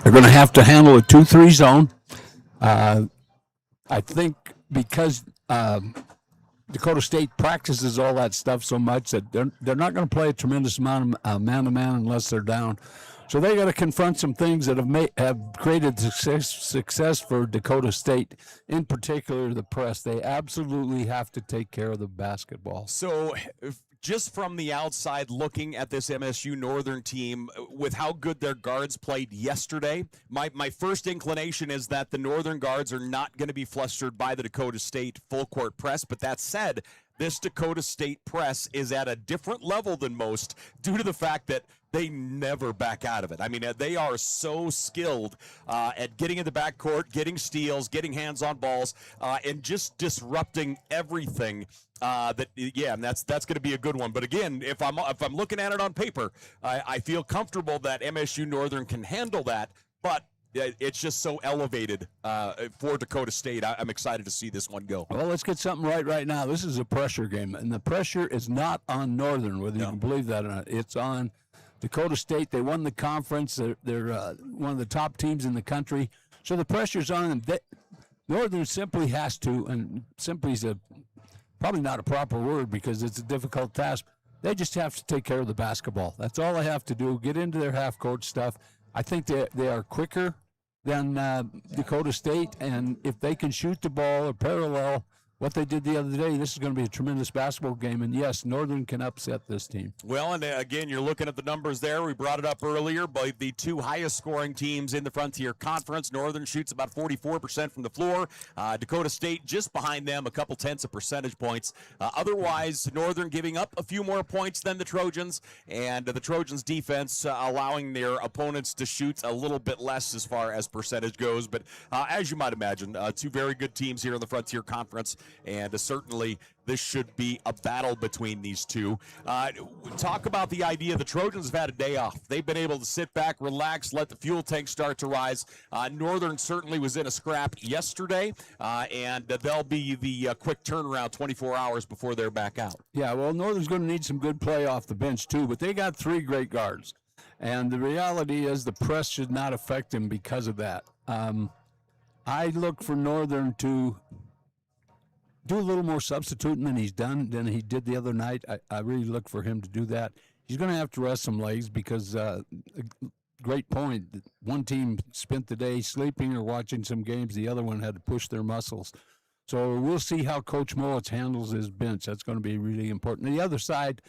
They're going to have to handle a 2-3 zone. I think because Dakota State practices all that stuff so much that they're not going to play a tremendous amount of man-to-man unless they're down. So they got to confront some things that have created success for Dakota State, in particular the press. They absolutely have to take care of the basketball. So just from the outside looking at this MSU-Northern team, with how good their guards played yesterday, my first inclination is that the Northern guards are not going to be flustered by the Dakota State full-court press. But that said, this Dakota State press is at a different level than most due to the fact that they never back out of it. I mean, they are so skilled at getting in the backcourt, getting steals, getting hands on balls, and just disrupting everything. And that's going to be a good one. But again, if I'm looking at it on paper, I feel comfortable that MSU Northern can handle that. But it's just so elevated for Dakota State. I'm excited to see this one go. Well, let's get something right now. This is a pressure game, and the pressure is not on Northern, whether you can believe that or not. It's on Dakota State. They won the conference. They're one of the top teams in the country. So the pressure's on them. Northern simply has to, and simply is probably not a proper word because it's a difficult task. They just have to take care of the basketball. That's all they have to do, get into their half-court stuff. I think they are quicker than Dakota State, and if they can shoot the ball or parallel what they did the other day, this is going to be a tremendous basketball game. And yes, Northern can upset this team. Well, and again, you're looking at the numbers there. We brought it up earlier, but the two highest scoring teams in the Frontier Conference. Northern shoots about 44% from the floor. Dakota State just behind them, a couple tenths of percentage points. Otherwise, Northern giving up a few more points than the Trojans, and the Trojans' defense allowing their opponents to shoot a little bit less as far as percentage goes. But as you might imagine, two very good teams here in the Frontier Conference. And certainly this should be a battle between these two. Talk about the idea the Trojans have had a day off. They've been able to sit back, relax, let the fuel tank start to rise. Northern certainly was in a scrap yesterday, and they'll be the quick turnaround 24 hours before they're back out. Yeah, well, Northern's going to need some good play off the bench too, but they got three great guards. And the reality is the press should not affect him because of that. I look for Northern to do a little more substituting than he did the other night. I really look for him to do that. He's going to have to rest some legs because, great point, one team spent the day sleeping or watching some games. The other one had to push their muscles. So we'll see how Coach Mowat handles his bench. That's going to be really important. The other side,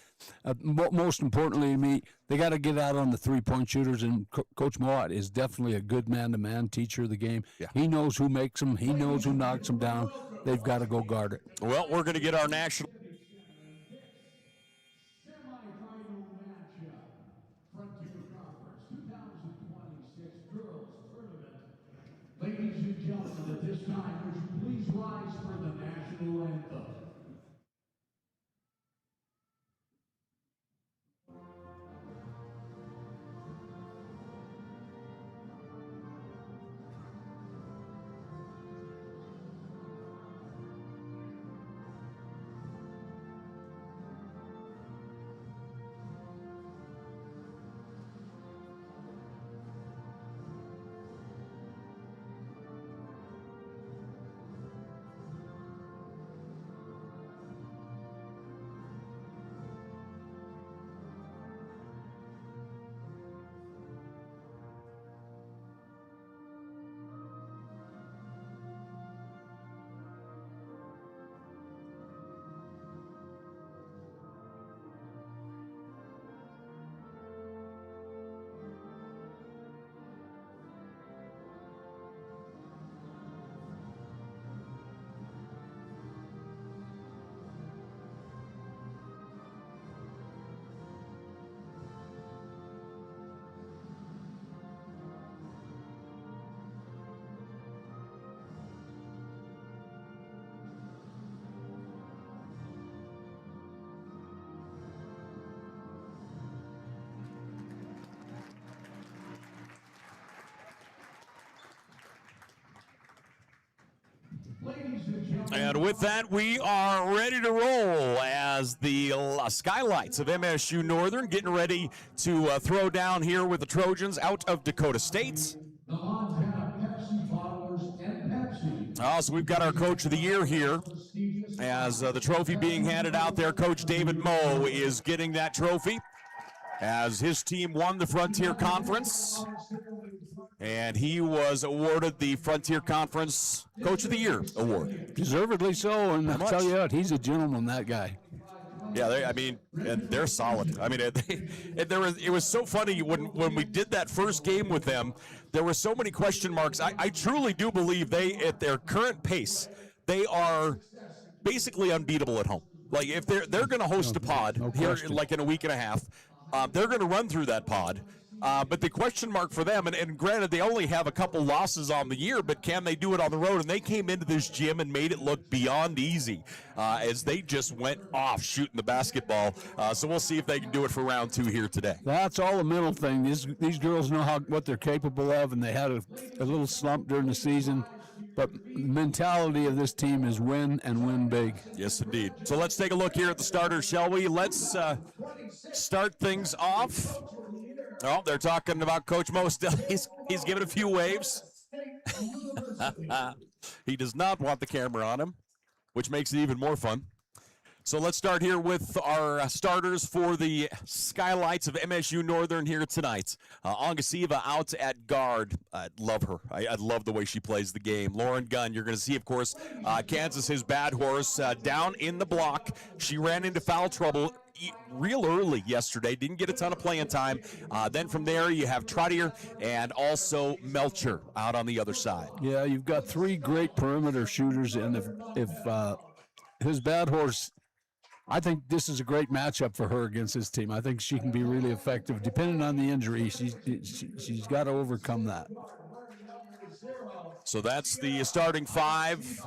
most importantly to me, they got to get out on the three-point shooters, and Coach Mowat is definitely a good man-to-man teacher of the game. Yeah. He knows who makes them. He knows who knocks them down. They've got to go guard it. Well, we're going to get our national Semifinal matchup, Frontier Conference 2026 Girls Tournament. Ladies and gentlemen, at this time, would you please rise for the national anthem? And with that, we are ready to roll as the Skylights of MSU-Northern getting ready to throw down here with the Trojans out of Dakota State. The Montana Pepsi bottlers and Pepsi. So we've got our Coach of the Year here as the trophy being handed out there. Coach David Moe is getting that trophy as his team won the Frontier Conference. And he was awarded the Frontier Conference Coach of the Year award. Deservedly so, and I'll tell you what, he's a gentleman, that guy. Yeah, and they're solid. I mean, it was so funny when we did that first game with them. There were so many question marks. I truly do believe at their current pace, they are basically unbeatable at home. Like if they're going to host a pod here, like in a week and a half, they're going to run through that pod. But the question mark for them, and granted, they only have a couple losses on the year, but can they do it on the road? And they came into this gym and made it look beyond easy as they just went off shooting the basketball. So we'll see if they can do it for round 2 here today. That's all a mental thing. These girls know what they're capable of, and they had a little slump during the season. But the mentality of this team is win and win big. Yes, indeed. So let's take a look here at the starters, shall we? Let's start things off. Oh, they're talking about Coach Mo still. He's giving a few waves. He does not want the camera on him, which makes it even more fun. So let's start here with our starters for the Skylights of MSU-Northern here tonight. Ongasiva out at guard. I love her. I love the way she plays the game. Lauren Gunn, you're going to see, of course, Kansas, his bad horse, down in the block. She ran into foul trouble real early yesterday, didn't get a ton of playing time. Then from there, you have Trottier and also Melcher out on the other side. Yeah, you've got 3 great perimeter shooters, and if his bad horse, I think this is a great matchup for her against this team. I think she can be really effective. Depending on the injury, she's got to overcome that. So that's the starting 5.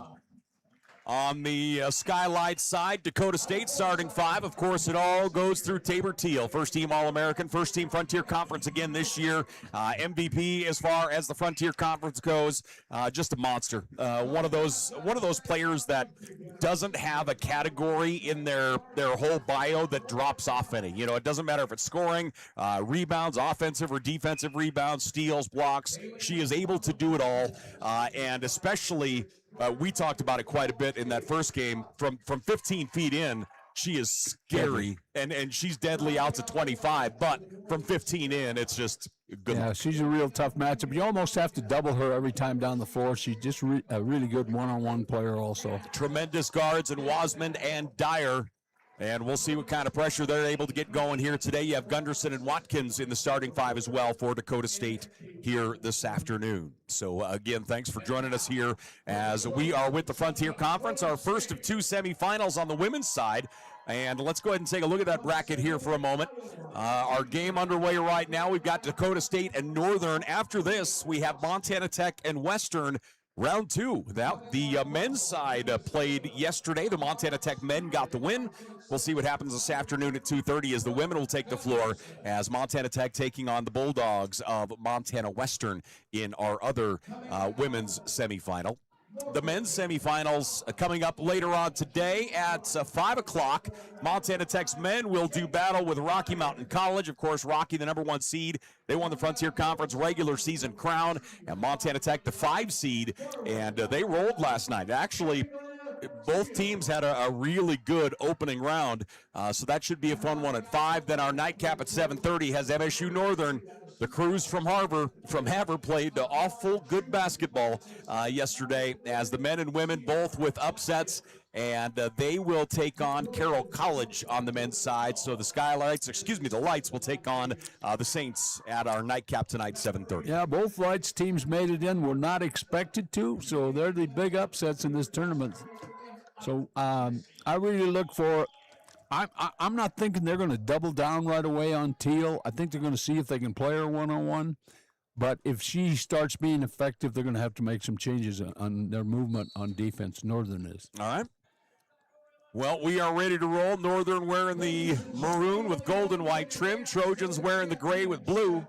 On the Skylight side, Dakota State starting 5. Of course, it all goes through Tabor Teal. First team All-American, first team Frontier Conference again this year. MVP as far as the Frontier Conference goes. Just a monster. One of those players that doesn't have a category in their whole bio that drops off any. You know, it doesn't matter if it's scoring, rebounds, offensive or defensive rebounds, steals, blocks. She is able to do it all, and especially. We talked about it quite a bit in that first game. From 15 feet in, she is scary, and she's deadly out to 25. But from 15 in, it's just good. Yeah, she's a real tough matchup. You almost have to double her every time down the floor. She's just a really good one-on-one player also. Tremendous guards in Wasmond and Dyer. And we'll see what kind of pressure they're able to get going here today. You have Gunderson and Watkins in the starting 5 as well for Dakota State here this afternoon. So, again, thanks for joining us here as we are with the Frontier Conference, our first of 2 semifinals on the women's side. And let's go ahead and take a look at that bracket here for a moment. Our game underway right now. We've got Dakota State and Northern. After this, we have Montana Tech and Western. Round 2. The men's side played yesterday. The Montana Tech men got the win. We'll see what happens this afternoon at 2:30 as the women will take the floor as Montana Tech taking on the Bulldogs of Montana Western in our other women's semifinal. The men's semifinals coming up later on today at 5 o'clock. Montana Tech's men will do battle with Rocky Mountain College. Of course, Rocky, the #1 seed. They won the Frontier Conference regular season crown. And Montana Tech, the 5 seed. And they rolled last night. Actually, both teams had a really good opening round. So that should be a fun one at 5. Then our nightcap at 7:30 has MSU-Northern. The crews from Havre played awful good basketball yesterday as the men and women both with upsets, and they will take on Carroll College on the men's side. So the Lights will take on the Saints at our nightcap tonight, 7:30. Yeah, both Lights teams made it in. Were not expected to, so they're the big upsets in this tournament. So I really look for. I'm not thinking they're going to double down right away on Teal. I think they're going to see if they can play her one-on-one. But if she starts being effective, they're going to have to make some changes on their movement on defense. Northern is. All right. Well, we are ready to roll. Northern wearing the maroon with gold and white trim. Trojans wearing the gray with blue.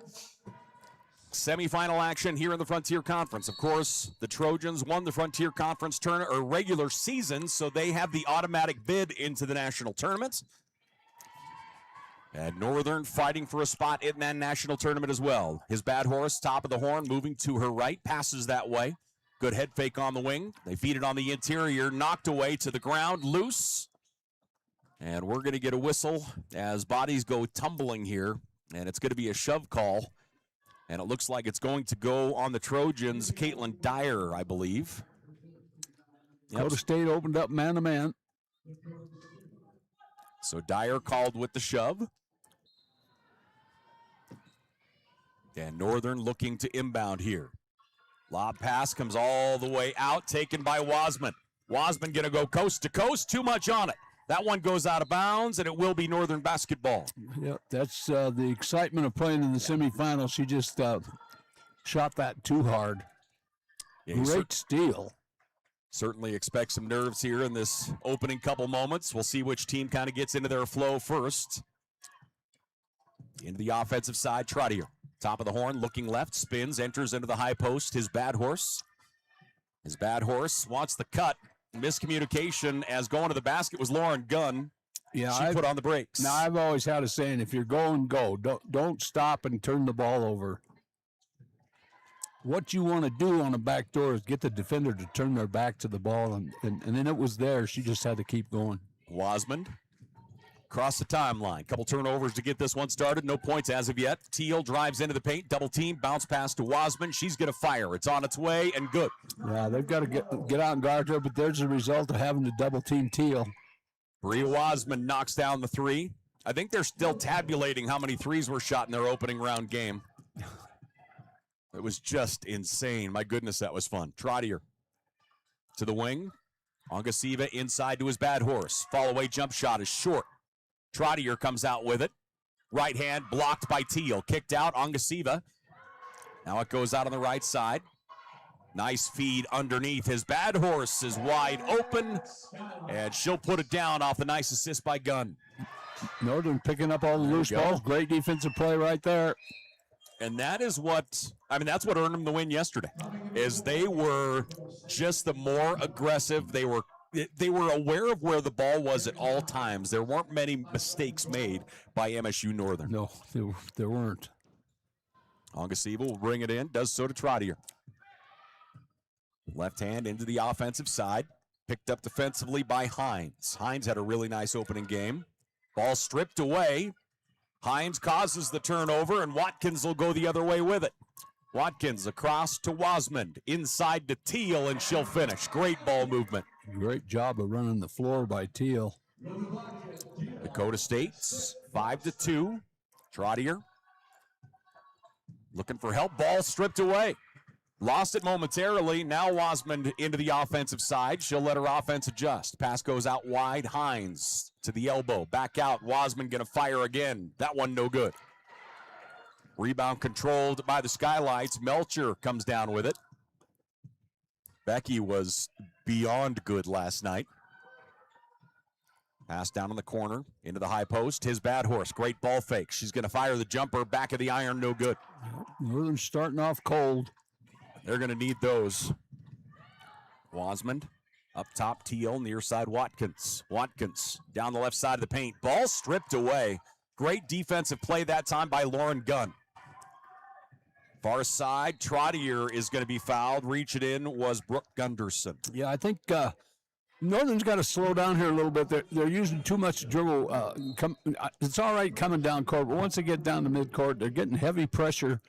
Semifinal action here in the Frontier Conference. Of course, the Trojans won the Frontier Conference tournament or regular season, so they have the automatic bid into the national tournament. And Northern fighting for a spot in that national tournament as well. His bad horse, top of the horn, moving to her right, passes that way. Good head fake on the wing. They feed it on the interior, knocked away to the ground, loose. And we're going to get a whistle as bodies go tumbling here. And it's going to be a shove call. And it looks like it's going to go on the Trojans, Caitlin Dyer, I believe. Dakota State opened up man-to-man. So Dyer called with the shove. And Northern looking to inbound here. Lob pass comes all the way out, taken by Wasman. Wasman going to go coast to coast, too much on it. That one goes out of bounds, and it will be Northern basketball. Yeah, that's the excitement of playing in the semifinals. She just shot that too hard. Yeah, Great steal. Certainly expect some nerves here in this opening couple moments. We'll see which team kind of gets into their flow first. Into the offensive side, Trottier. Top of the horn, looking left, spins, enters into the high post. His bad horse. His bad horse wants the cut. Miscommunication as going to the basket was Lauren Gunn. Yeah, she put on the brakes. Now, I've always had a saying, if you're going, go. Don't stop and turn the ball over. What you want to do on a back door is get the defender to turn their back to the ball, and then it was there. She just had to keep going. Wasmond across the timeline. Couple turnovers to get this one started. No points as of yet. Teal drives into the paint. Double team. Bounce pass to Wasmond. She's going to fire. It's on its way and good. Yeah, they've got to get out and guard her, but there's the result of having to double team Teal. Bria Wasmond knocks down the three. I think they're still tabulating how many threes were shot in their opening round game. It was just insane. My goodness, that was fun. Trottier to the wing. Ongasiva inside to his bad horse. Fall away jump shot is short. Trottier comes out with it. Right hand blocked by Teal. Kicked out, Ongasiva. Now it goes out on the right side. Nice feed underneath. His bad horse is wide open, and she'll put it down off the nice assist by Gunn. Northern picking up all the loose balls. Great defensive play right there. And that is what, that's what earned them the win yesterday, is they were just the more aggressive. They were aware of where the ball was at all times. There weren't many mistakes made by MSU-Northern. No, there weren't. Ongasiva will bring it in, does so to Trottier. Left hand into the offensive side, picked up defensively by Hines. Hines had a really nice opening game. Ball stripped away. Hines causes the turnover, and Watkins will go the other way with it. Watkins across to Wasmond, inside to Teal, and she'll finish. Great ball movement. Great job of running the floor by Teal. Dakota State's 5-2. Trottier looking for help. Ball stripped away. Lost it momentarily. Now Wasmond into the offensive side. She'll let her offense adjust. Pass goes out wide. Hines to the elbow. Back out. Wasmond going to fire again. That one no good. Rebound controlled by the Skylights. Melcher comes down with it. Becky was beyond good last night. Pass down in the corner into the high post. His bad horse. Great ball fake. She's going to fire the jumper. Back of the iron. No good. Northern's starting off cold. They're going to need those. Wasmond up top, Teal, near side Watkins. Watkins down the left side of the paint. Ball stripped away. Great defensive play that time by Lauren Gunn. Far side, Trottier is going to be fouled. Reach it in was Brooke Gunderson. Yeah, I think Northern's got to slow down here a little bit. They're using too much dribble. It's all right coming down court, but once they get down to midcourt, they're getting heavy pressure.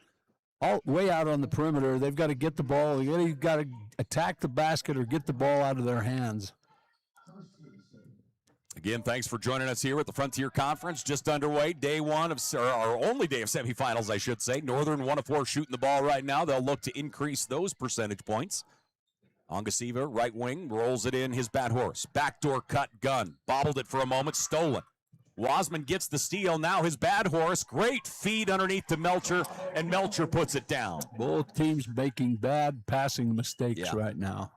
All way out on the perimeter. They've got to get the ball. They've got to attack the basket or get the ball out of their hands. Again, thanks for joining us here at the Frontier Conference. Just underway, day one of, or only day of semifinals, I should say. Northern 1 of 4 shooting the ball right now. They'll look to increase those percentage points. Ongasiva, right wing, rolls it in his bad horse. Backdoor cut, Gunn. Bobbled it for a moment, stolen. Wasman gets the steal. Now his bad horse. Great feed underneath to Melcher, and Melcher puts it down. Both teams making bad passing mistakes right now.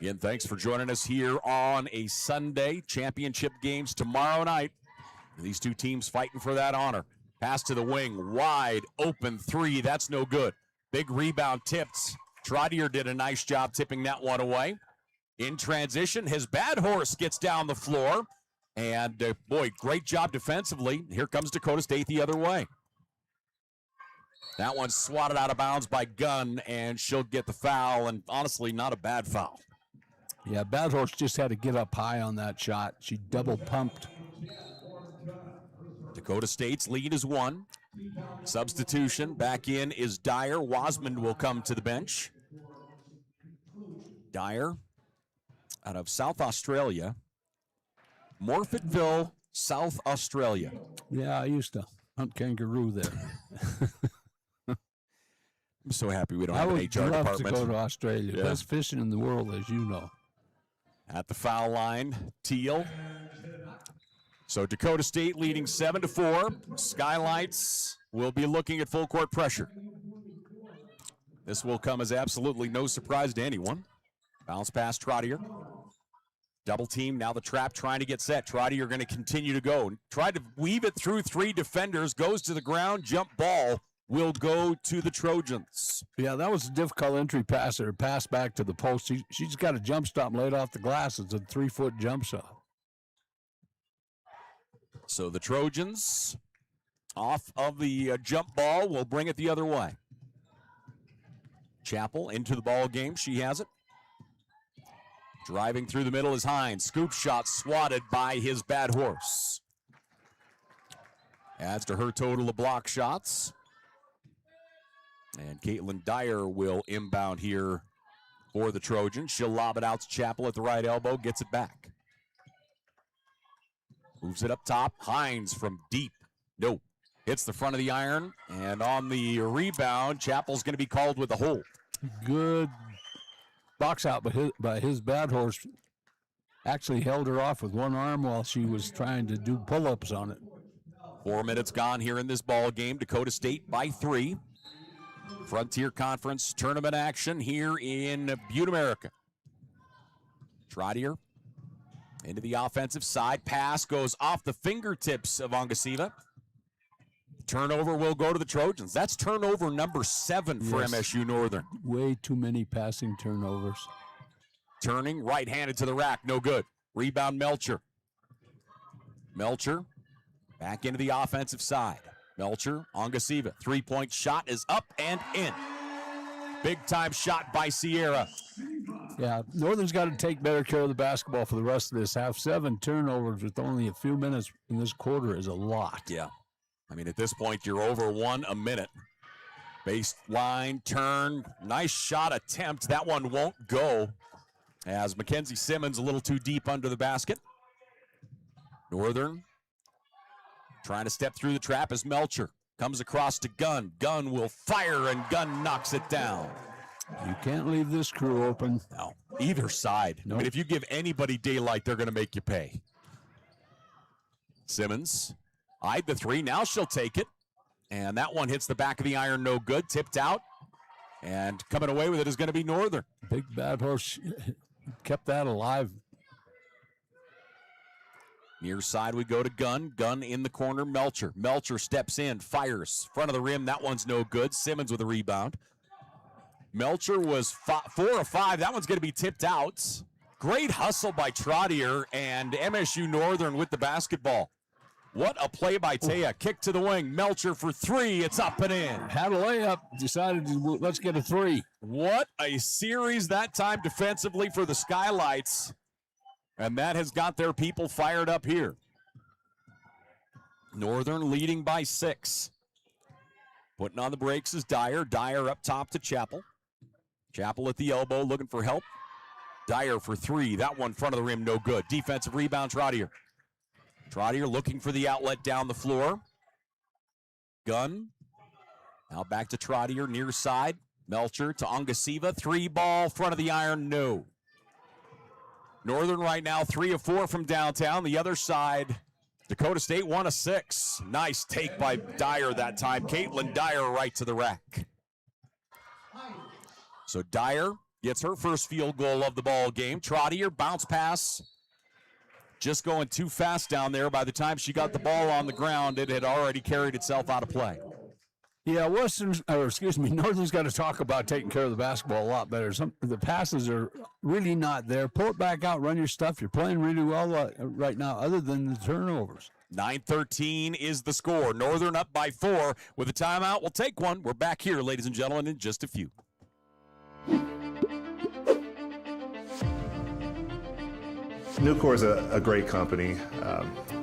Again, thanks for joining us here on a Sunday. Championship games tomorrow night. These two teams fighting for that honor. Pass to the wing, wide open three. That's no good. Big rebound tipped. Trottier did a nice job tipping that one away. In transition, his bad horse gets down the floor. And, boy, great job defensively. Here comes Dakota State the other way. That one's swatted out of bounds by Gunn, and she'll get the foul, and honestly, not a bad foul. Yeah, Bad Horse just had to get up high on that shot. She double pumped. Dakota State's lead is 1. Substitution back in is Dyer. Wasmond will come to the bench. Dyer out of South Australia. Morfettville, South Australia. Yeah, I used to hunt kangaroo there. I'm so happy we don't I have an would HR love department. to go to Australia. Yeah. Best fishing in the world, as you know. At the foul line, Teal. So Dakota State leading 7-4. Skylights will be looking at full court pressure. This will come as absolutely no surprise to anyone. Bounce pass Trottier. Double team, now the trap trying to get set. Trottier going to continue to go. Tried to weave it through 3 defenders, goes to the ground, jump ball will go to the Trojans. Yeah, that was a difficult entry pass. Her pass back to the post. She's got a jump stop laid off the glass. It's a 3-foot jump shot. So the Trojans off of the jump ball will bring it the other way. Chappell into the ball game. She has it. Driving through the middle is Hines. Scoop shot swatted by his bad horse. Adds to her total of block shots. And Caitlin Dyer will inbound here for the Trojans. She'll lob it out to Chappell at the right elbow, gets it back. Moves it up top. Hines from deep. Nope. Hits the front of the iron. And on the rebound, Chappell's going to be called with a hold. Good box out by his bad horse. Actually held her off with one arm while she was trying to do pull-ups on it. 4 minutes gone here in this ball game. Dakota State by 3. Frontier Conference tournament action here in Butte, America. Trottier into the offensive side. Pass goes off the fingertips of Ongasiva. Turnover will go to the Trojans. That's turnover number 7 for Yes. MSU-Northern. Way too many passing turnovers. Turning right-handed to the rack. No good. Rebound Melcher. Melcher back into the offensive side. Melcher, Ongasiva. 3-point shot is up and in. Big-time shot by Sierra. Yeah, Northern's got to take better care of the basketball for the rest of this half. 7 turnovers with only a few minutes in this quarter is a lot. Yeah. I mean, at this point, you're over 1 a minute. Baseline turn. Nice shot attempt. That one won't go as Mackenzie Simmons a little too deep under the basket. Northern trying to step through the trap as Melcher comes across to Gunn. Gunn will fire, and Gunn knocks it down. You can't leave this crew open. No, either side. Nope. I mean, if you give anybody daylight, they're going to make you pay. Simmons eyed the 3. Now she'll take it. And that one hits the back of the iron, no good. Tipped out. And coming away with it is going to be Northern. Big bad horse kept that alive. Near side we go to Gunn. Gunn in the corner, Melcher. Melcher steps in, fires. Front of the rim, that one's no good. Simmons with a rebound. Melcher was 4 of 5. That one's going to be tipped out. Great hustle by Trottier, and MSU Northern with the basketball. What a play by Taya. Kick to the wing. Melcher for 3. It's up and in. Had a layup, decided to, let's get a 3. What a series that time defensively for the Skylights. And that has got their people fired up here. Northern leading by 6. Putting on the brakes is Dyer. Dyer up top to Chappell. Chappell at the elbow looking for help. Dyer for 3. That one front of the rim, no good. Defensive rebound, Trottier. Trottier looking for the outlet down the floor. Gunn. Now back to Trottier, near side. Melcher to Ongasiva. 3 ball, front of the iron, no. Northern right now 3 of 4 from downtown. The other side, Dakota State 1 of 6. Nice take by Dyer that time. Caitlin Dyer right to the rack. So Dyer gets her first field goal of the ball game. Trottier bounce pass just going too fast down there. By the time she got the ball on the ground, it had already carried itself out of play. Yeah, Northern's got to talk about taking care of the basketball a lot better. The passes are really not there. Pull it back out, run your stuff. You're playing really well right now, other than the turnovers. 9-13 is the score. Northern up by 4 with a timeout. We'll take one. We're back here, ladies and gentlemen, in just a few. Nucor is a great company.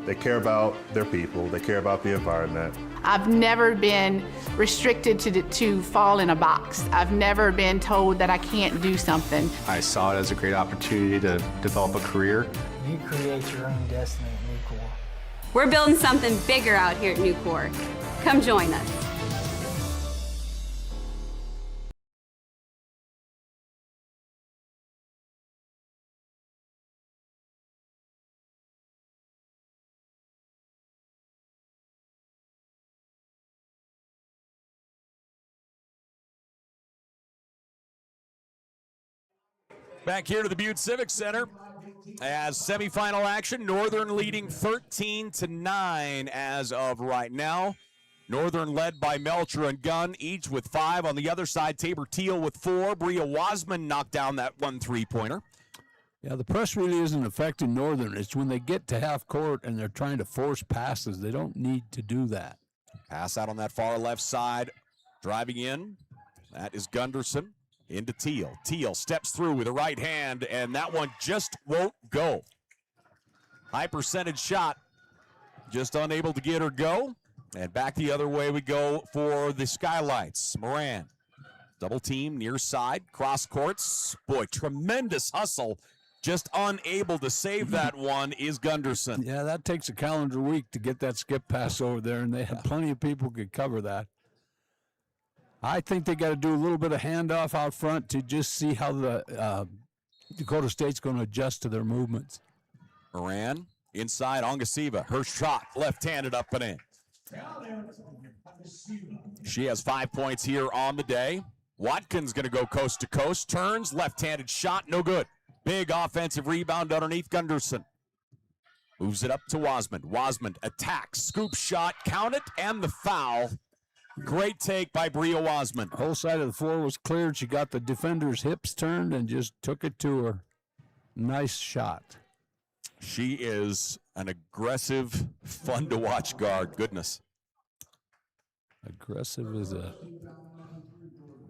They care about their people. They care about the environment. I've never been restricted to fall in a box. I've never been told that I can't do something. I saw it as a great opportunity to develop a career. You create your own destiny at Nucor. We're building something bigger out here at Nucor. Come join us. Back here to the Butte Civic Center as semifinal action. Northern leading 13-9 as of right now. Northern led by Melcher and Gunn, each with 5. On the other side, Tabor Teal with 4. Bria Wasman knocked down that 1 3-pointer. Yeah, the press really isn't affecting Northern. It's when they get to half court and they're trying to force passes. They don't need to do that. Pass out on that far left side. Driving in, that is Gunderson. Into Teal. Teal steps through with a right hand, and that one just won't go. High percentage shot, just unable to get her go. And back the other way we go for the Skylights. Moran, double team near side, cross courts. Boy, tremendous hustle. Just unable to save that one is Gunderson. Yeah, that takes a calendar week to get that skip pass over there, and they have plenty of people who could cover that. I think they got to do a little bit of handoff out front to just see how the Dakota State's going to adjust to their movements. Moran inside Ongasiva. Her shot left-handed up and in. She has 5 points here on the day. Watkins going to go coast to coast. Turns, left-handed shot, no good. Big offensive rebound underneath Gunderson. Moves it up to Wasman. Wasman attacks, scoop shot, count it, and the foul. Great take by Bria Wasman. Whole side of the floor was cleared. She got the defender's hips turned and just took it to her. Nice shot. She is an aggressive, fun-to-watch guard. Goodness. Aggressive as a...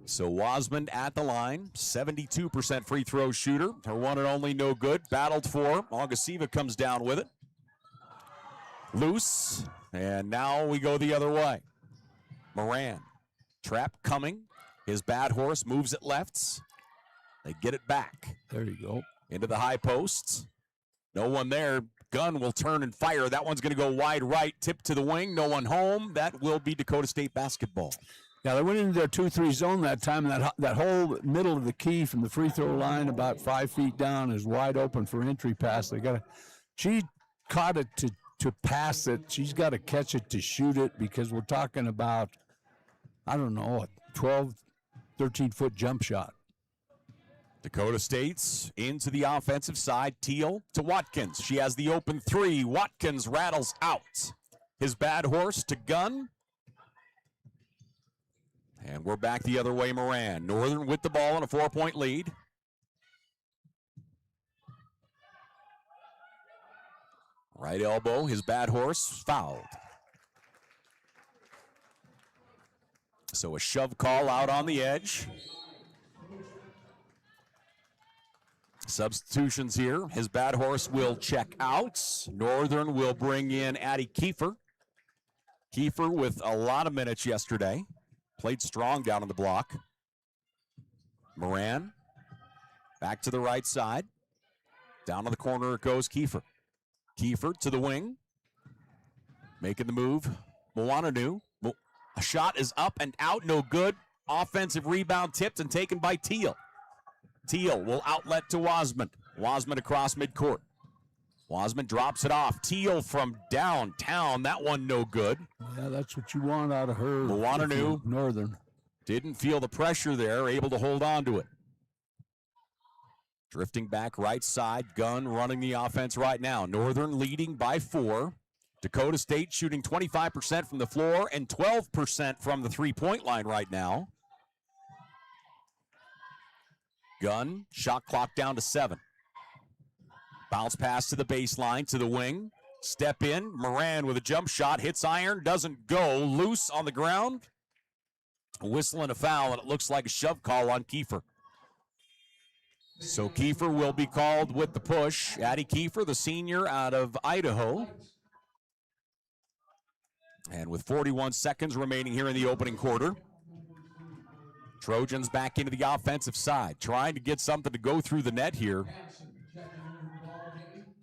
So Wasman at the line, 72% free throw shooter. Her one and only no good. Battled for. Ongasiva comes down with it. Loose. And now we go the other way. Moran, trap coming. His bad horse moves it lefts. They get it back. There you go. Into the high posts. No one there. Gunn will turn and fire. That one's going to go wide right. Tip to the wing. No one home. That will be Dakota State basketball. Yeah, they went into their 2-3 zone that time. That whole middle of the key from the free throw line about 5 feet down is wide open for entry pass. She caught it to pass it. She's got to catch it to shoot it because we're talking about, I don't know, a 12, 13-foot jump shot. Dakota State's into the offensive side. Teal to Watkins. She has the open 3. Watkins rattles out. His bad horse to Gunn. And we're back the other way, Moran. Northern with the ball in a 4-point lead. Right elbow, his bad horse fouled. So a shove call out on the edge. Substitutions here. His bad horse will check out. Northern will bring in Addie Kiefer. Kiefer with a lot of minutes yesterday. Played strong down on the block. Moran back to the right side. Down to the corner it goes Kiefer. Kiefer to the wing. Making the move. Moananu. A shot is up and out. No good. Offensive rebound tipped and taken by Teal. Teal will outlet to Wasman. Wasman across midcourt. Wasman drops it off. Teal from downtown. That one no good. Yeah, that's what you want out of her. Moananu. Northern. Didn't feel the pressure there, able to hold on to it. Drifting back right side, Gunn running the offense right now. Northern leading by 4. Dakota State shooting 25% from the floor and 12% from the three-point line right now. Gunn, shot clock down to 7. Bounce pass to the baseline, to the wing. Step in, Moran with a jump shot, hits iron, doesn't go. Loose on the ground. Whistling a foul, and it looks like a shove call on Kiefer. So Kiefer will be called with the push. Addie Kiefer, the senior out of Idaho. And with 41 seconds remaining here in the opening quarter, Trojans back into the offensive side, trying to get something to go through the net here.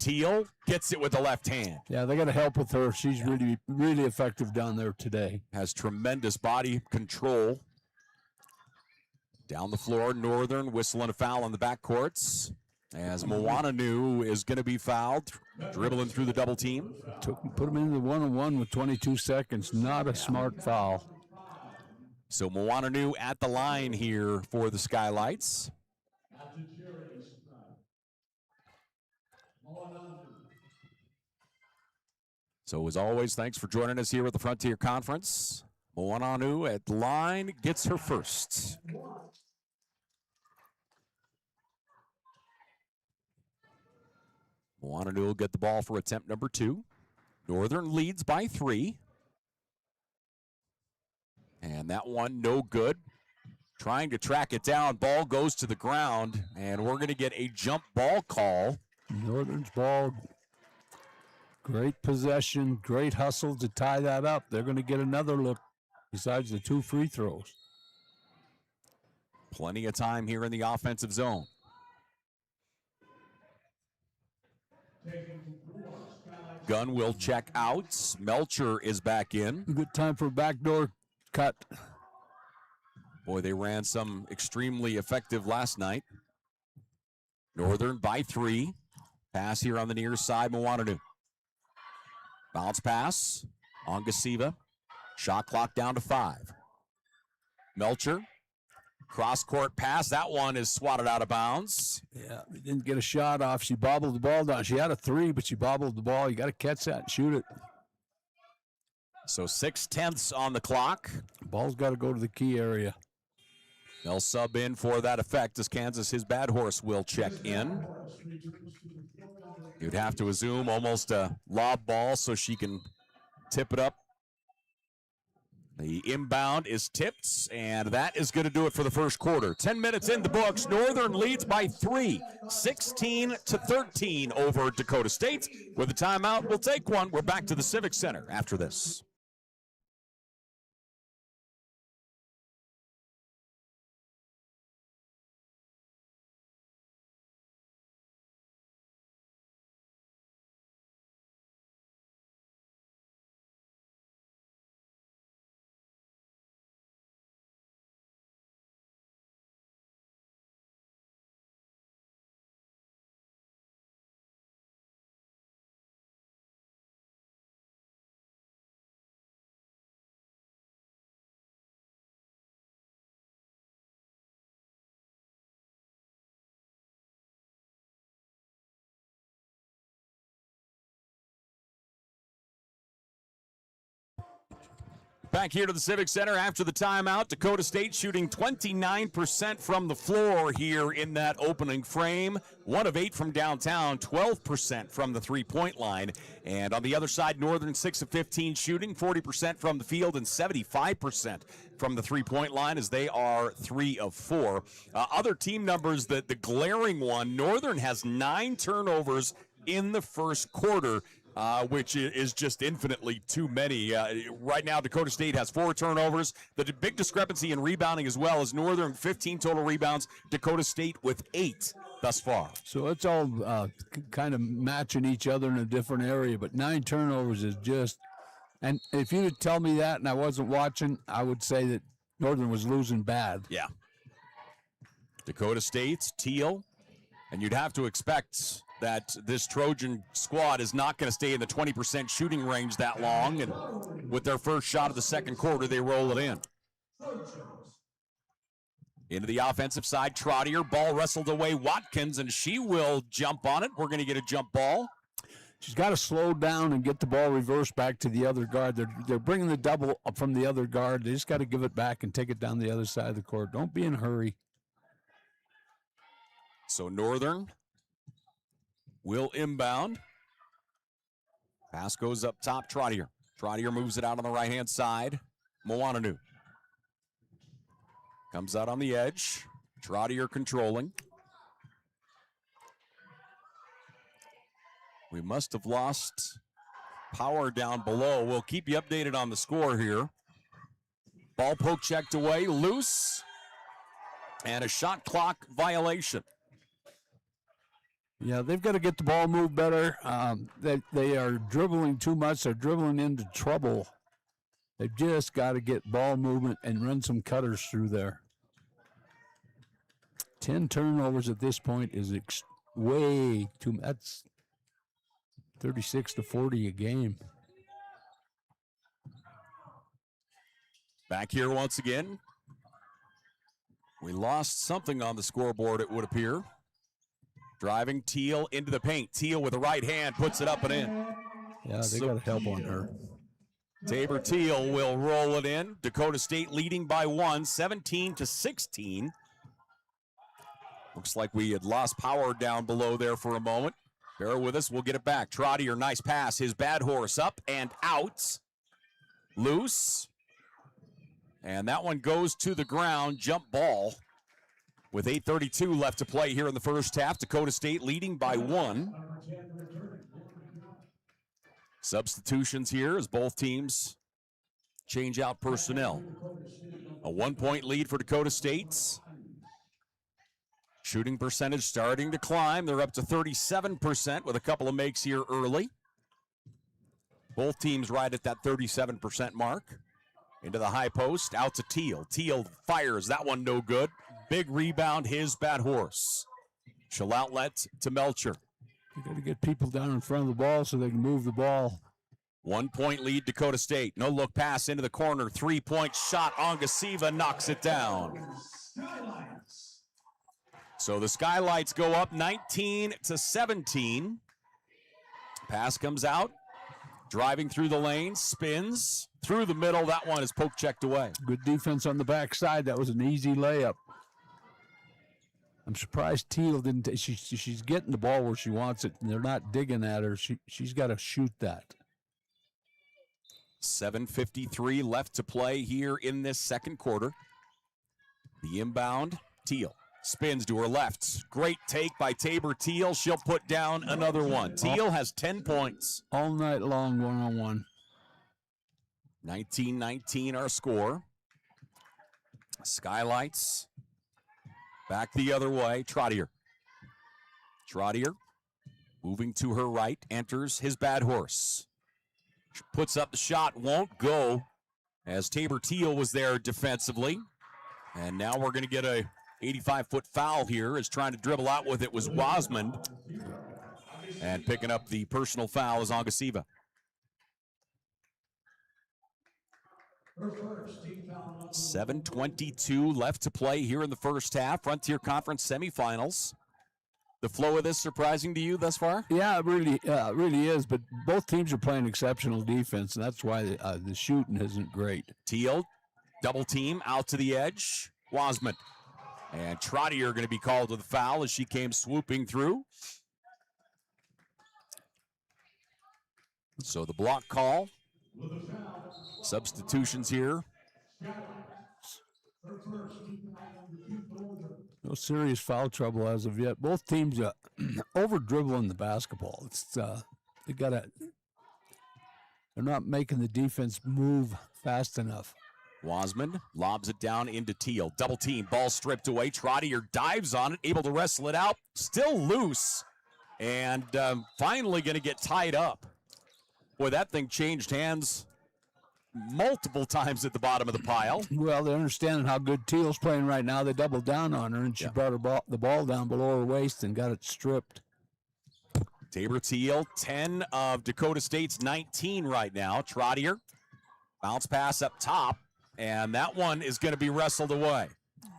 Teal gets it with the left hand. Yeah, they got to help with her. She's really, really effective down there today. Has tremendous body control. Down the floor, Northern whistling a foul on the backcourts as Moananu is going to be fouled, dribbling through the double team. Put him in the one-on-one with 22 seconds. Not a smart foul. So Moananu at the line here for the Skylights. So as always, thanks for joining us here at the Frontier Conference. Moananu at the line gets her first. Moananu will get the ball for attempt number 2. Northern leads by 3. And that one no good. Trying to track it down. Ball goes to the ground, and we're going to get a jump ball call. Northern's ball. Great possession, great hustle to tie that up. They're going to get another look besides the 2 free throws. Plenty of time here in the offensive zone. Gunn will check out. Melcher is back in. Good time for a backdoor cut. Boy, they ran some extremely effective last night. Northern by 3. Pass here on the near side, Moananu. Bounce pass on Gasiva. Shot clock down to 5. Melcher. Cross-court pass. That one is swatted out of bounds. Yeah, they didn't get a shot off. She bobbled the ball down. She had a 3, but she bobbled the ball. You got to catch that and shoot it. So 6/10 on the clock. Ball's got to go to the key area. They'll sub in for that effect as Kansas, his bad horse, will check in. You'd have to assume almost a lob ball so she can tip it up. The inbound is tipped, and that is going to do it for the first quarter. 10 minutes in the books. Northern leads by 3, 16-13 over Dakota State. With a timeout, we'll take one. We're back to the Civic Center after this. Back here to the Civic Center after the timeout. Dakota State shooting 29% from the floor here in that opening frame. 1 of 8 from downtown, 12% from the three-point line. And on the other side, Northern 6 of 15 shooting, 40% from the field and 75% from the three-point line as they are 3 of 4. Other team numbers, the glaring one, Northern has 9 turnovers in the first quarter. Which is just infinitely too many. Right now, Dakota State has 4 turnovers. The big discrepancy in rebounding as well is Northern 15 total rebounds, Dakota State with 8 thus far. So it's all kind of matching each other in a different area, but 9 turnovers is just, and if you would tell me that and I wasn't watching, I would say that Northern was losing bad. Yeah. Dakota State's Teal, and you'd have to expect that this Trojan squad is not going to stay in the 20% shooting range that long, and with their first shot of the second quarter, they roll it in. Into the offensive side, Trottier, ball wrestled away, Watkins, and she will jump on it. We're going to get a jump ball. She's got to slow down and get the ball reversed back to the other guard. They're bringing the double up from the other guard. They just got to give it back and take it down the other side of the court. Don't be in a hurry. So Northern will inbound. Pass goes up top, Trottier. Trottier moves it out on the right-hand side. Moananu comes out on the edge. Trottier controlling. We must have lost power down below. We'll keep you updated on the score here. Ball poke checked away, loose, and a shot clock violation. Yeah, they've got to get the ball moved better. They are dribbling too much. They're dribbling into trouble. They've just got to get ball movement and run some cutters through there. 10 turnovers at this point is way too much. That's 36-40 a game. Back here once again. We lost something on the scoreboard, it would appear. Driving Teal into the paint. Teal with the right hand puts it up and in. Yeah, they got to help on her. Tabor Teal will roll it in. Dakota State leading by 1, 17-16. Looks like we had lost power down below there for a moment. Bear with us, we'll get it back. Trottier, nice pass. His bad horse up and out. Loose. And that one goes to the ground. Jump ball. With 8:32 left to play here in the first half. Dakota State leading by 1. Substitutions here as both teams change out personnel. A 1-point lead for Dakota State. Shooting percentage starting to climb. They're up to 37% with a couple of makes here early. Both teams right at that 37% mark. Into the high post, out to Teal. Teal fires, that one no good. Big rebound, his bad horse. She'll outlet to Melcher. You got to get people down in front of the ball so they can move the ball. 1-point lead, Dakota State. No look pass into the corner. 3-point shot. Ongasiva knocks it down. So the Skylights go up 19-17. Pass comes out. Driving through the lane, spins through the middle. That one is poke checked away. Good defense on the backside. That was an easy layup. I'm surprised Teal didn't. She's getting the ball where she wants it, and they're not digging at her. She's got to shoot that. 7:53 left to play here in this second quarter. The inbound, Teal. Spins to her left. Great take by Tabor Teal. She'll put down another one. Teal has 10 points. All night long, one-on-one. 19-19 our score. Skylights back the other way. Trottier. Trottier moving to her right. Enters his bad horse. Puts up the shot. Won't go as Tabor Teal was there defensively. And now we're going to get a 85-foot foul here. Is trying to dribble out with it was Wasmond. And picking up the personal foul is Ongasiva. 7:22 left to play here in the first half. Frontier Conference semifinals. The flow of this surprising to you thus far? Yeah, it really is. But both teams are playing exceptional defense, and that's why the shooting isn't great. Teal, double team out to the edge. Wasmond. And Trottier going to be called to the foul as she came swooping through. So the block call. Substitutions here. No serious foul trouble as of yet. Both teams over dribbling the basketball. It's they're not making the defense move fast enough. Wasmond lobs it down into Teal. Double team, ball stripped away. Trottier dives on it, able to wrestle it out. Still loose, and finally going to get tied up. Boy, that thing changed hands multiple times at the bottom of the pile. Well, they're understanding how good Teal's playing right now. They doubled down on her, and she brought the ball down below her waist and got it stripped. Tabor Teal, 10 of Dakota State's 19 right now. Trottier, bounce pass up top. And that one is going to be wrestled away.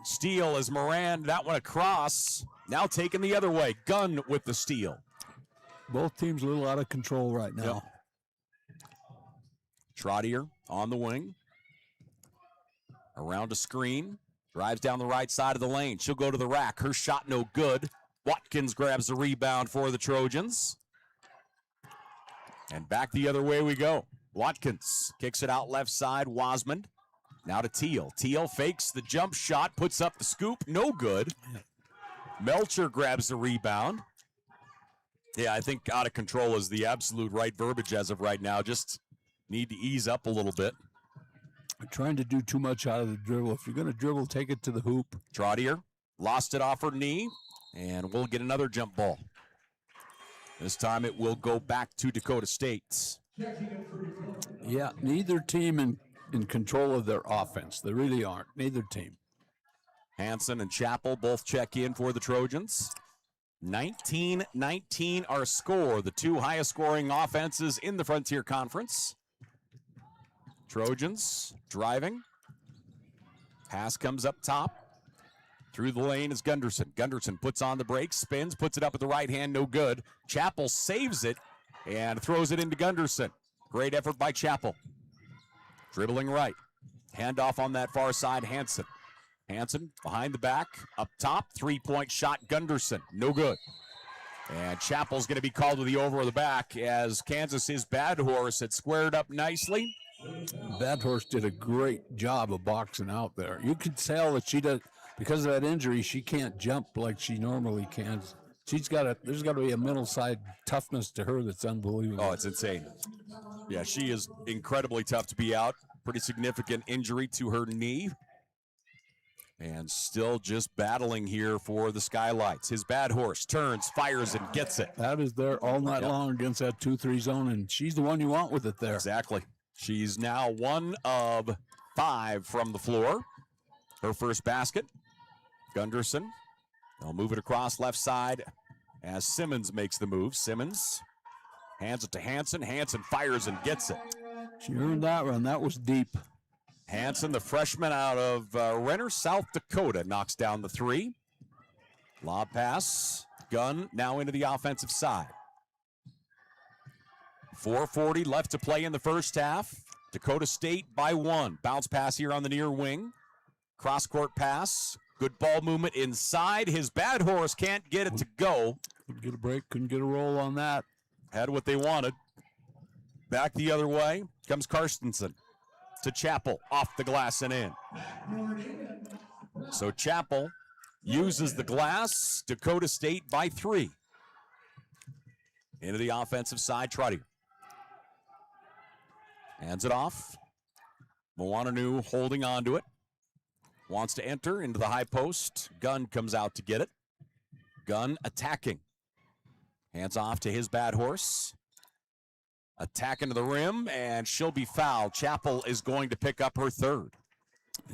Steal as Moran, that one across. Now taken the other way. Gunn with the steal. Both teams a little out of control right now. Trottier on the wing. Around a screen. Drives down the right side of the lane. She'll go to the rack. Her shot no good. Watkins grabs the rebound for the Trojans. And back the other way we go. Watkins kicks it out left side. Wasmond. Now to Teal. Teal fakes the jump shot. Puts up the scoop. No good. Melcher grabs the rebound. Yeah, I think out of control is the absolute right verbiage as of right now. Just need to ease up a little bit. Trying to do too much out of the dribble. If you're going to dribble, take it to the hoop. Trottier lost it off her knee, and we'll get another jump ball. This time it will go back to Dakota State. Yeah, neither team in control of their offense. They really aren't. Neither team. Hansen and Chappell both check in for the Trojans. 19-19 our score. The two highest scoring offenses in the Frontier Conference. Trojans driving. Pass comes up top. Through the lane is Gunderson. Gunderson puts on the brakes, spins, puts it up with the right hand, no good. Chappell saves it and throws it into Gunderson. Great effort by Chappell. Dribbling right. Handoff on that far side, Hansen. Hansen behind the back, up top, three-point shot, Gunderson, no good. And Chappell's going to be called to the over of the back as Kansas's Bad Horse had squared up nicely. Bad Horse did a great job of boxing out there. You could tell that she does, because of that injury, she can't jump like she normally can. There's got to be a middle side toughness to her that's unbelievable. Oh, it's insane. Yeah, she is incredibly tough to be out. Pretty significant injury to her knee. And still just battling here for the Skylights. His Bad Horse turns, fires, and gets it. That is there all night long against that 2-3 zone, and she's the one you want with it there. Exactly. She's now 1 of 5 from the floor. Her first basket. Gunderson. They'll move it across left side as Simmons makes the move. Simmons hands it to Hansen. Hansen fires and gets it. She earned that run. That was deep. Hansen, the freshman out of Renner, South Dakota, knocks down the three. Lob pass. Gunn now into the offensive side. 4:40 left to play in the first half. Dakota State by 1. Bounce pass here on the near wing. Cross-court pass. Good ball movement inside. His Bad Horse can't get it to go. Couldn't get a break, couldn't get a roll on that. Had what they wanted. Back the other way comes Karstensen to Chappell, off the glass and in. So Chappell uses the glass. Dakota State by 3. Into the offensive side, Trottier. Hands it off. Moananu holding on to it. Wants to enter into the high post. Gunn comes out to get it. Gunn attacking. Hands off to his Bad Horse. Attacking to the rim, and she'll be fouled. Chappell is going to pick up her third.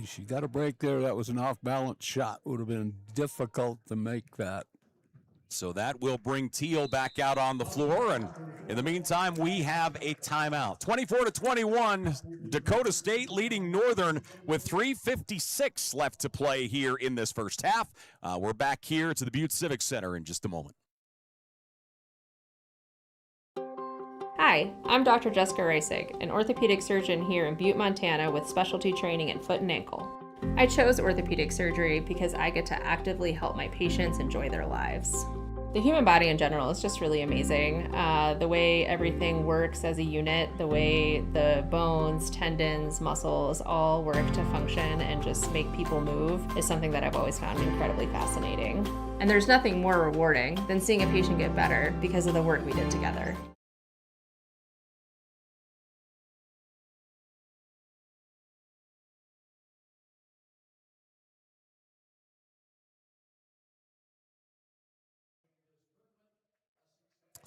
She got a break there. That was an off-balance shot. Would have been difficult to make that. So that will bring Teal back out on the floor, and in the meantime, we have a timeout. 24-21, Dakota State leading Northern with 3:56 left to play here in this first half. We're back here to the Butte Civic Center in just a moment. Hi, I'm Dr. Jessica Reisig, an orthopedic surgeon here in Butte, Montana with specialty training in foot and ankle. I chose orthopedic surgery because I get to actively help my patients enjoy their lives. The human body in general is just really amazing. The way everything works as a unit, the way the bones, tendons, muscles all work to function and just make people move is something that I've always found incredibly fascinating. And there's nothing more rewarding than seeing a patient get better because of the work we did together.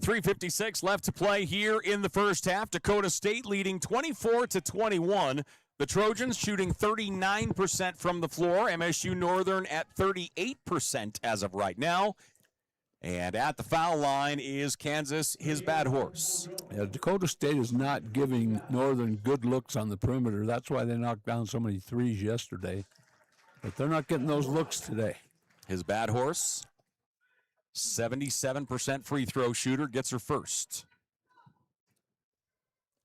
.356 left to play here in the first half. Dakota State leading 24-21. The Trojans shooting 39% from the floor. MSU-Northern at 38% as of right now. And at the foul line is Kansas, his Bad Horse. Yeah, Dakota State is not giving Northern good looks on the perimeter. That's why they knocked down so many threes yesterday. But they're not getting those looks today. His bad horse, 77% free throw shooter, gets her first.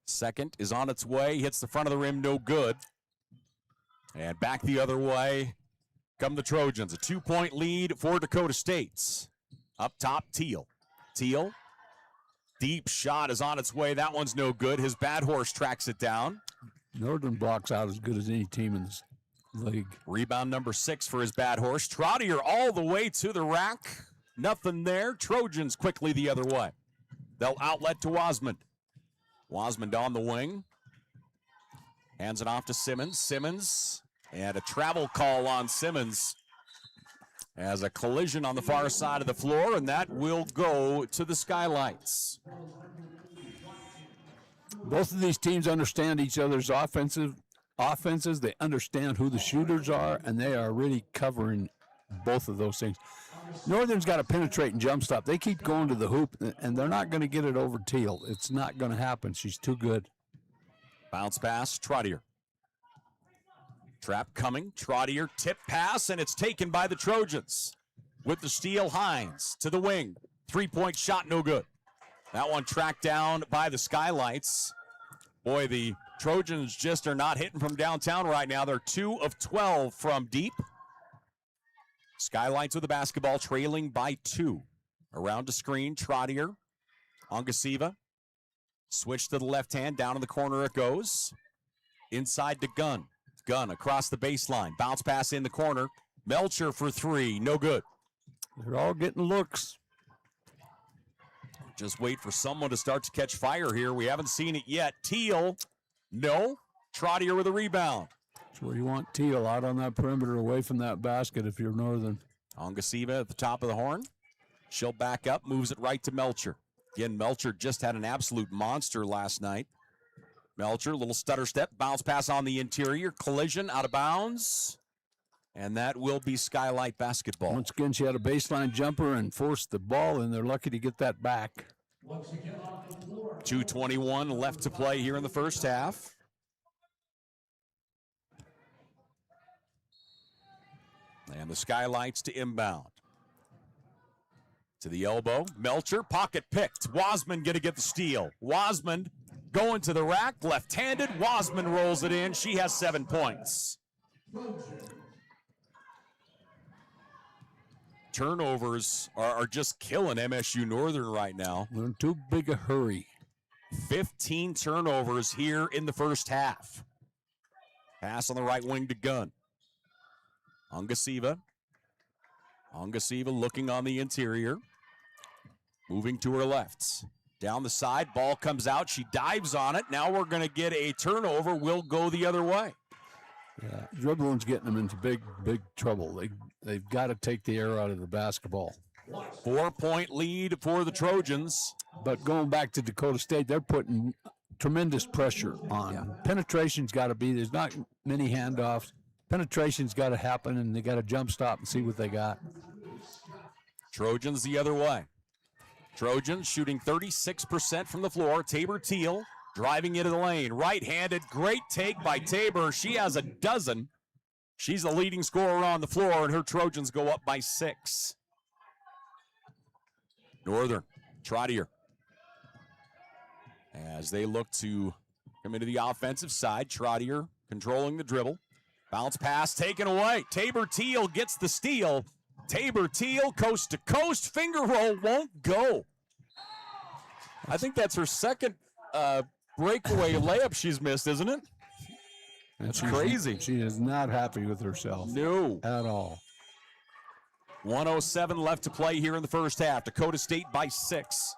Second is on its way, hits the front of the rim, no good. And back the other way come the Trojans. A 2-point lead for Dakota State. Up top, Teal. Teal, deep shot is on its way. That one's no good. His bad horse tracks it down. Northern blocks out as good as any team in this league. Rebound number 6 for his bad horse. Trottier all the way to the rack. Nothing there. Trojans quickly the other way. They'll outlet to Wasmond. Wasmond on the wing. Hands it off to Simmons. Simmons, and a travel call on Simmons as a collision on the far side of the floor, and that will go to the Skylights. Both of these teams understand each other's offenses. They understand who the shooters are, and they are really covering both of those things. Northern's got to penetrate and jump stop. They keep going to the hoop, and they're not going to get it over Teal. It's not going to happen. She's too good. Bounce pass, Trottier. Trap coming, Trottier, tip pass, and it's taken by the Trojans. With the steal, Hines to the wing. 3-point shot, no good. That one tracked down by the Skylights. Boy, the Trojans just are not hitting from downtown right now. They're 2 of 12 from deep. Skylights with the basketball, trailing by 2. Around the screen, Trottier, Ongasiva. Switch to the left hand, down in the corner it goes. Inside to Gunn. Gunn across the baseline. Bounce pass in the corner. Melcher for 3, no good. They're all getting looks. Just wait for someone to start to catch fire here. We haven't seen it yet. Teal, no. Trottier with a rebound. That's where you want Teal, out on that perimeter away from that basket if you're Northern. Ongasiva at the top of the horn. She'll back up, moves it right to Melcher. Again, Melcher just had an absolute monster last night. Melcher, little stutter step, bounce pass on the interior, collision out of bounds. And that will be Skylight basketball. Once again, she had a baseline jumper and forced the ball, and they're lucky to get that back. 2:21 left to play here in the first half. And the Skylights to inbound. To the elbow, Melcher, pocket picked. Wasmond going to get the steal. Wasmond going to the rack, left-handed. Wasmond rolls it in. She has 7 points. Turnovers are just killing MSU Northern right now. They're in too big a hurry. 15 turnovers here in the first half. Pass on the right wing to Gunn. Ongasiva. Ongasiva looking on the interior. Moving to her left. Down the side, ball comes out. She dives on it. Now we're going to get a turnover. We'll go the other way. Yeah, dribbling's getting them into big trouble. They've got to take the air out of the basketball. 4-point lead for the Trojans. But going back to Dakota State, they're putting tremendous pressure on. Yeah. Penetration's got to be, there's not many handoffs. Penetration's got to happen, and they got to jump stop and see what they got. Trojans the other way. Trojans shooting 36% from the floor. Tabor Teal driving into the lane. Right-handed, great take by Tabor. She has a dozen. She's the leading scorer on the floor, and her Trojans go up by 6. Northern, Trottier. As they look to come into the offensive side, Trottier controlling the dribble. Bounce pass taken away. Tabor Teal gets the steal. Tabor Teal, coast to coast. Finger roll won't go. I think that's her second breakaway layup she's missed, isn't it? That's crazy. She is not happy with herself. No. At all. 1:07 left to play here in the first half. Dakota State by 6.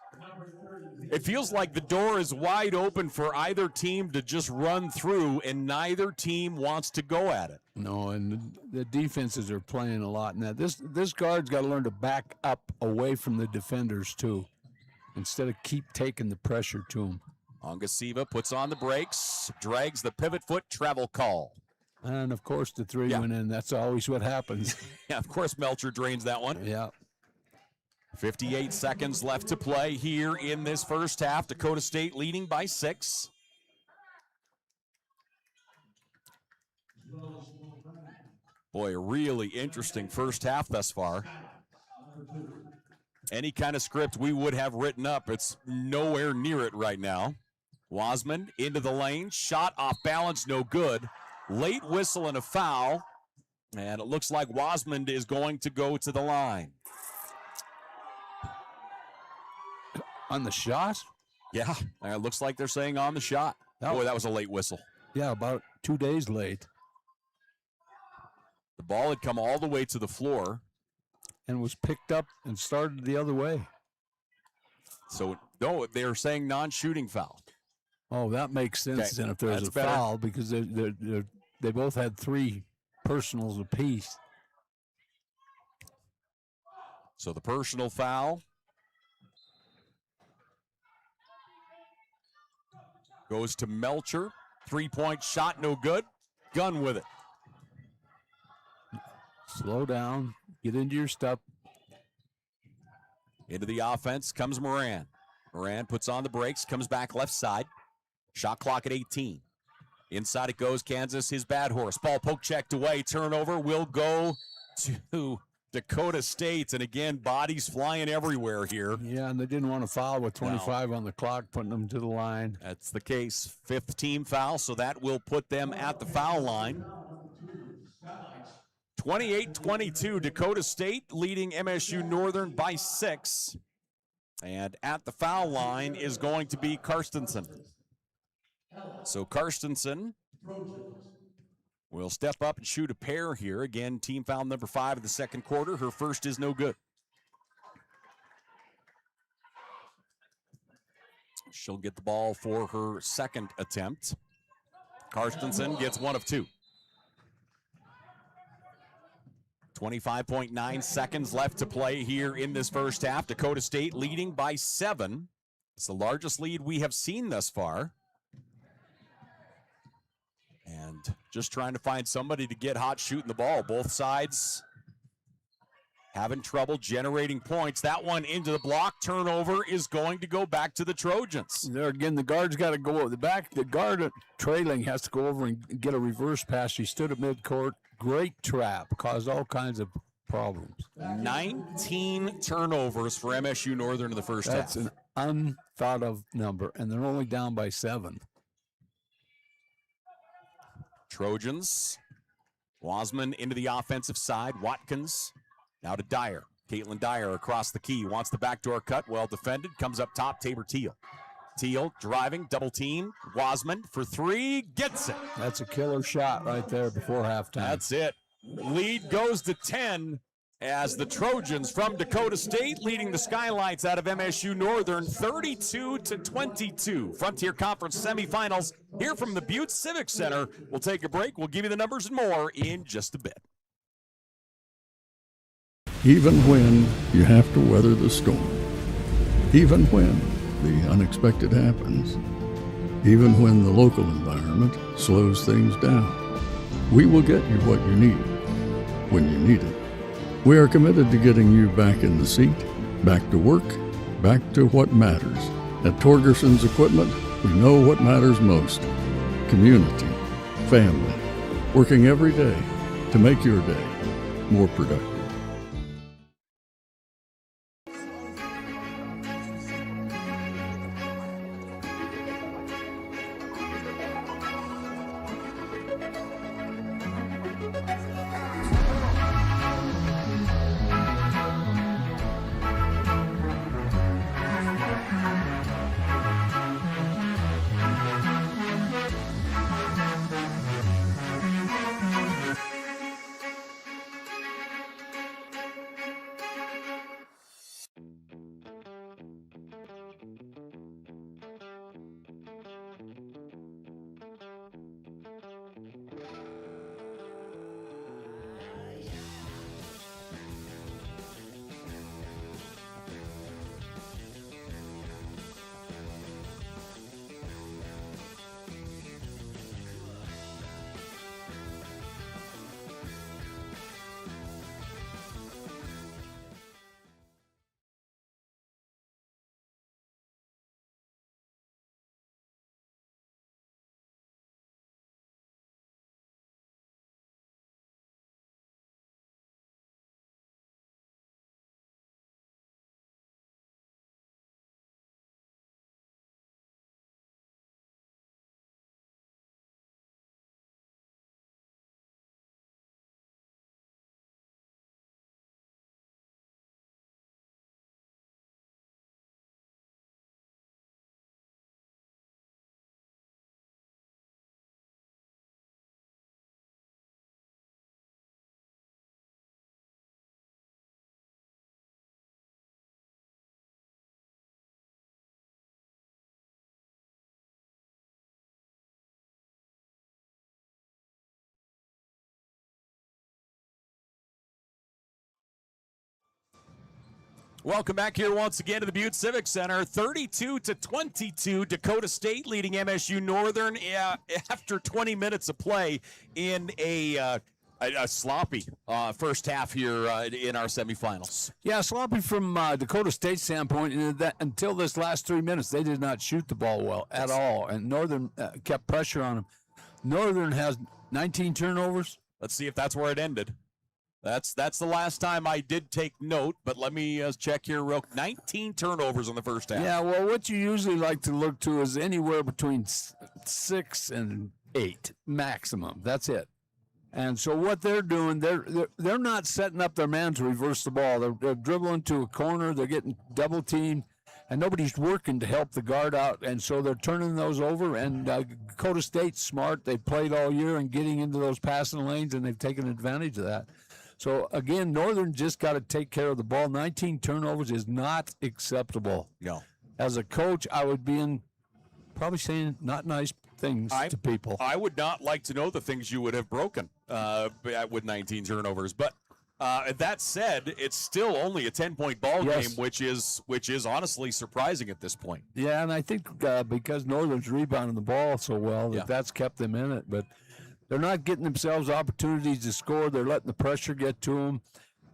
It feels like the door is wide open for either team to just run through, and neither team wants to go at it. No, and the defenses are playing a lot in that. This guard's got to learn to back up away from the defenders, too, instead of keep taking the pressure to them. Ongasiva puts on the brakes, drags the pivot foot, travel call. And, of course, the 3 went in. That's always what happens. Yeah, of course, Melcher drains that one. Yeah. 58 seconds left to play here in this first half. Dakota State leading by 6. Boy, a really interesting first half thus far. Any kind of script we would have written up, it's nowhere near it right now. Wasman into the lane, shot off balance, no good. Late whistle and a foul, and it looks like Wasman is going to go to the line. On the shot? Yeah, it looks like they're saying on the shot. Boy, that was a late whistle. Yeah, about 2 days late. The ball had come all the way to the floor. And was picked up and started the other way. So, no, they're saying non-shooting foul. Oh, that makes sense then if there's That's a better. foul because they both had 3 personals apiece. So the personal foul goes to Melcher. 3-point shot, no good. Gunn with it. Slow down. Get into your step. Into the offense comes Moran. Moran puts on the brakes, comes back left side. Shot clock at 18. Inside it goes Kansas, his bad horse. Ball poke checked away. Turnover will go to Dakota State. And again, bodies flying everywhere here. Yeah, and they didn't want to foul with 25 on the clock, putting them to the line. That's the case. 5th team foul, so that will put them at the foul line. 28-22, Dakota State leading MSU-Northern by 6. And at the foul line is going to be Karstensen. So Karstensen will step up and shoot a pair here. Again, team foul number 5 of the second quarter. Her first is no good. She'll get the ball for her second attempt. Karstensen gets 1 of 2. 25.9 seconds left to play here in this first half. Dakota State leading by 7. It's the largest lead we have seen thus far. And just trying to find somebody to get hot shooting the ball. Both sides having trouble generating points. That one into the block. Turnover is going to go back to the Trojans. There again, the guard's got to go. The guard trailing has to go over and get a reverse pass. He stood at midcourt. Great trap. Caused all kinds of problems. 19 turnovers for MSU-Northern in the first half. That's an unthought of number, and they're only down by 7. Trojans. Wasman into the offensive side. Watkins now to Dyer. Caitlin Dyer across the key. Wants the backdoor cut. Well defended. Comes up top. Tabor Teal. Teal driving. Double team. Wasman for 3. Gets it. That's a killer shot right there before halftime. That's it. Lead goes to 10 as the Trojans from Dakota State leading the Skylights out of MSU-Northern 32-22. Frontier Conference semifinals here from the Butte Civic Center. We'll take a break. We'll give you the numbers and more in just a bit. Even when you have to weather the storm, even when the unexpected happens, even when the local environment slows things down, we will get you what you need when you need it. We are committed to getting you back in the seat, back to work, back to what matters. At Torgerson's Equipment, we know what matters most: community, family, working every day to make your day more productive. Welcome back here once again to the Butte Civic Center. 32-22, Dakota State leading MSU-Northern after 20 minutes of play in a sloppy first half here in our semifinals. Yeah, sloppy from Dakota State's standpoint. Until this last 3 minutes, they did not shoot the ball well at all, and Northern kept pressure on them. Northern has 19 turnovers. Let's see if that's where it ended. That's the last time I did take note, but let me check here real quick. 19 turnovers in the first half. Yeah, well, what you usually like to look to is anywhere between 6 and 8 maximum. That's it. And so what they're doing, they're not setting up their man to reverse the ball. They're dribbling to a corner. They're getting double teamed, and nobody's working to help the guard out. And so they're turning those over. And Dakota State's smart. They've played all year and getting into those passing lanes, and they've taken advantage of that. So, again, Northern just got to take care of the ball. 19 turnovers is not acceptable. No. As a coach, I would be probably saying not nice things to people. I would not like to know the things you would have broken with 19 turnovers. But that said, it's still only a 10-point ball game, which is honestly surprising at this point. Yeah, and I think because Northern's rebounding the ball so well that's kept them in it. But they're not getting themselves opportunities to score. They're letting the pressure get to them.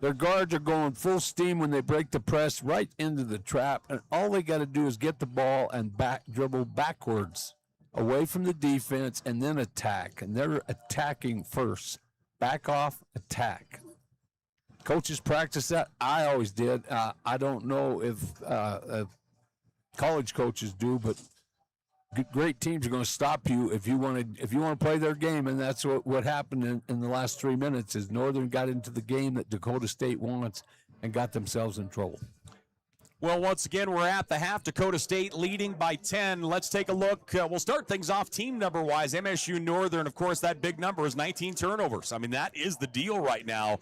Their guards are going full steam when they break the press right into the trap, and all they got to do is get the ball and dribble backwards away from the defense and then attack. And they're attacking first. Back off, attack. Coaches practice that. I always did. I don't know if college coaches do, but great teams are going to stop you if you want to play their game, and that's what happened in the last 3 minutes. Is Northern got into the game that Dakota State wants and got themselves in trouble. Well, once again, we're at the half. Dakota State leading by 10. Let's take a look. We'll start things off team number-wise. MSU-Northern, of course, that big number is 19 turnovers. I mean, that is the deal right now.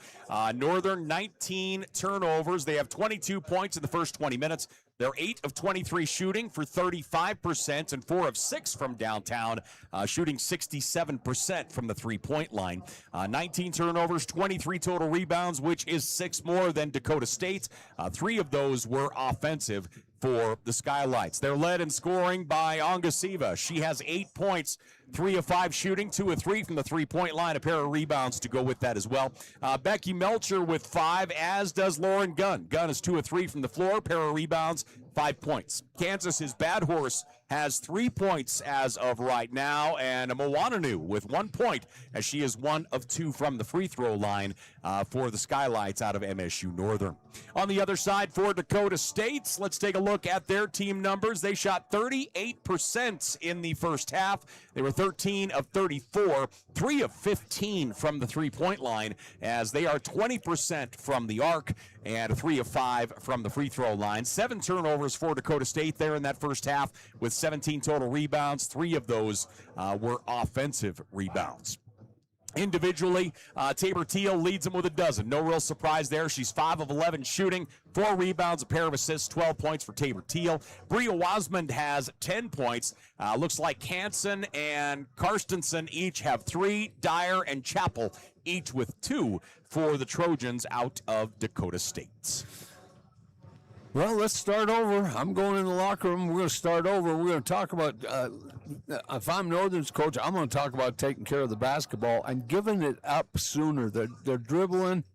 Northern, 19 turnovers. They have 22 points in the first 20 minutes. They're 8 of 23 shooting for 35% and 4 of 6 from downtown, shooting 67% from the three-point line. 19 turnovers, 23 total rebounds, which is 6 more than Dakota State. 3 of those were offensive for the Skylights. They're led in scoring by Ongasiva. She has 8 points, 3 of 5 shooting, 2 of 3 from the three-point line, a pair of rebounds to go with that as well. Becky Melcher with 5, as does Lauren Gunn. Gunn is 2 of 3 from the floor, pair of rebounds, 5 points. Kansas's Bad Horse has 3 points as of right now, and Moananu with 1 point, as she is 1 of 2 from the free throw line for the Skylights out of MSU-Northern. On the other side for Dakota State, let's take a look at their team numbers. They shot 38% in the first half. They were 13 of 34, 3 of 15 from the three-point line, as they are 20% from the arc and 3 of 5 from the free throw line. 7 turnovers for Dakota State there in that first half, with 17 total rebounds. 3 of those were offensive rebounds. Individually, Tabor Teal leads them with a dozen. No real surprise there. She's 5 of 11 shooting, 4 rebounds, a pair of assists, 12 points for Tabor Teal. Bria Wasmond has 10 points. Looks like Hansen and Karstensen each have 3. Dyer and Chappell each with 2 for the Trojans out of Dakota State. Well, let's start over. I'm going in the locker room. We're going to start over. We're going to talk about, if I'm Northern's coach, I'm going to talk about taking care of the basketball and giving it up sooner. They're dribbling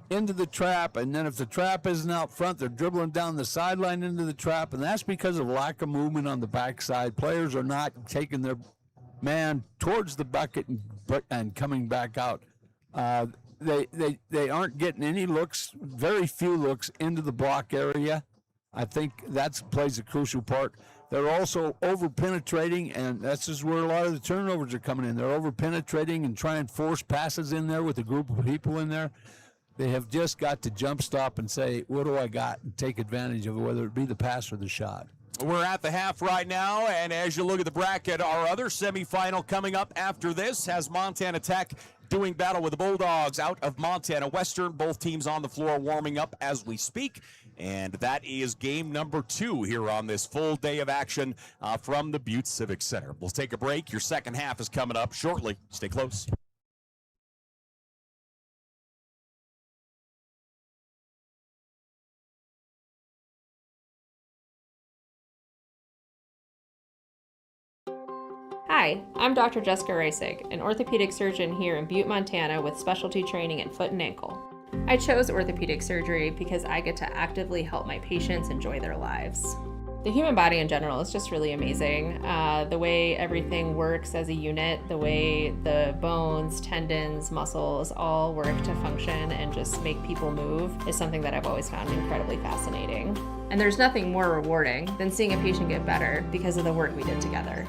into the trap, and then if the trap isn't out front, they're dribbling down the sideline into the trap, and that's because of lack of movement on the backside. Players are not taking their man towards the bucket and coming back out. They aren't getting any looks, very few looks into the block area. I think that plays a crucial part. They're also over-penetrating, and that's just where a lot of the turnovers are coming in. They're over-penetrating and trying to force passes in there with a group of people in there. They have just got to jump stop and say, what do I got, and take advantage of it, whether it be the pass or the shot. We're at the half right now, and as you look at the bracket, our other semifinal coming up after this has Montana Tech doing battle with the Bulldogs out of Montana Western. Both teams on the floor warming up as we speak, and that is game number 2 here on this full day of action from the Butte Civic Center. We'll take a break. Your second half is coming up shortly. Stay close. Hi, I'm Dr. Jessica Reisig, an orthopedic surgeon here in Butte, Montana with specialty training in foot and ankle. I chose orthopedic surgery because I get to actively help my patients enjoy their lives. The human body in general is just really amazing. The way everything works as a unit, the way the bones, tendons, muscles all work to function and just make people move is something that I've always found incredibly fascinating. And there's nothing more rewarding than seeing a patient get better because of the work we did together.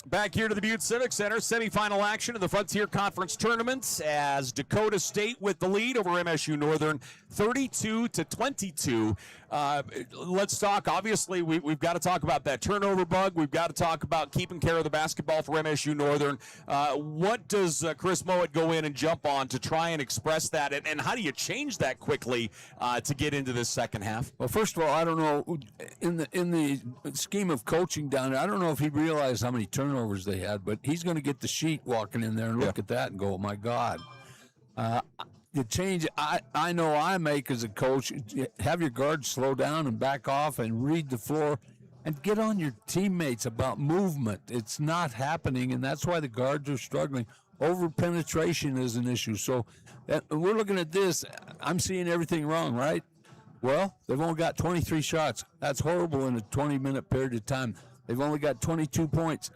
Back here to the Butte Civic Center, semifinal action in the Frontier Conference tournaments as Dakota State with the lead over MSU-Northern, 32-22. Let's talk, obviously, we've got to talk about that turnover bug. We've got to talk about keeping care of the basketball for MSU-Northern. What does Chris Mowat go in and jump on to try and express that, and how do you change that quickly to get into this second half? Well, first of all, I don't know, in the scheme of coaching down there, I don't know if he realized how many turnovers they had, but he's going to get the sheet walking in there and look at that and go, oh my God. The change I know I make as a coach, have your guards slow down and back off and read the floor and get on your teammates about movement. It's not happening, and that's why the guards are struggling. Over penetration is an issue. So we're looking at this. I'm seeing everything wrong, right? Well, they've only got 23 shots. That's horrible in a 20-minute period of time. They've only got 22 points.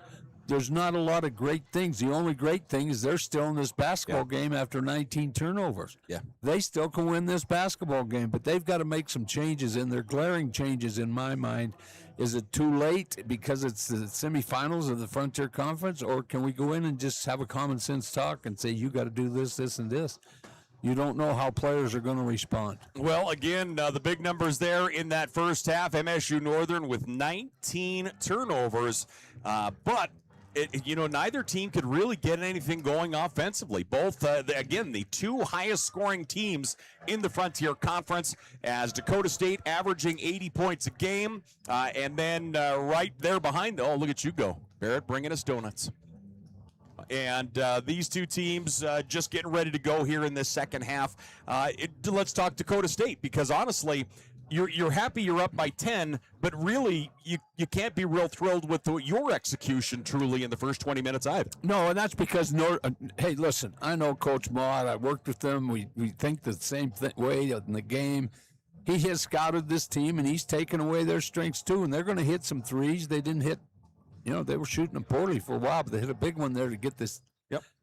There's not a lot of great things. The only great thing is they're still in this basketball game after 19 turnovers. Yeah. They still can win this basketball game, but they've got to make some changes, and they're glaring changes in my mind. Is it too late because it's the semifinals of the Frontier Conference, or can we go in and just have a common sense talk and say, you got to do this, this, and this? You don't know how players are going to respond. Well, again, the big numbers there in that first half, MSU-Northern with 19 turnovers, but neither team could really get anything going offensively. Both, again, the two highest scoring teams in the Frontier Conference, as Dakota State averaging 80 points a game, and then right there behind, oh, look at you go, Barrett, bringing us donuts. And these two teams just getting ready to go here in this second half. Let's talk Dakota State, because honestly, you're happy you're up by 10, but really you can't be real thrilled with your execution truly in the first 20 minutes either. No, and that's because hey, listen, I know Coach Mont. I worked with him. We think the same way in the game. He has scouted this team, and he's taken away their strengths too, and they're going to hit some threes. They didn't hit, they were shooting them poorly for a while, but they hit a big one there to get this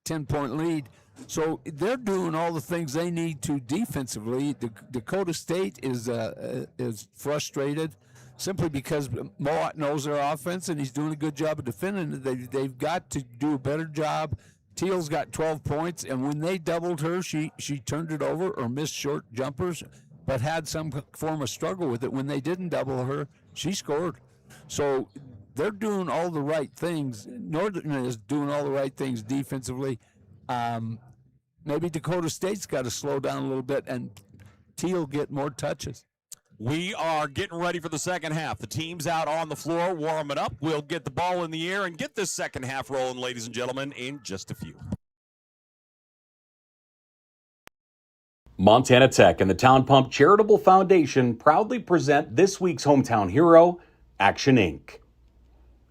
10-point lead. So they're doing all the things they need to defensively. Dakota State is frustrated. simply because Mont knows their offense and he's doing a good job of defending it. They've got to do a better job. Teal's got 12 points, and when they doubled her, she turned it over or missed short jumpers, but had some form of struggle with it. When they didn't double her, she scored. So they're doing all the right things. Northern is doing all the right things defensively. Maybe Dakota State's got to slow down a little bit and Teal get more touches. We are getting ready for the second half. The team's out on the floor warming up. We'll get the ball in the air and get this second half rolling, ladies and gentlemen, in just a few. Montana Tech and the Town Pump Charitable Foundation proudly present this week's hometown hero, Action Inc.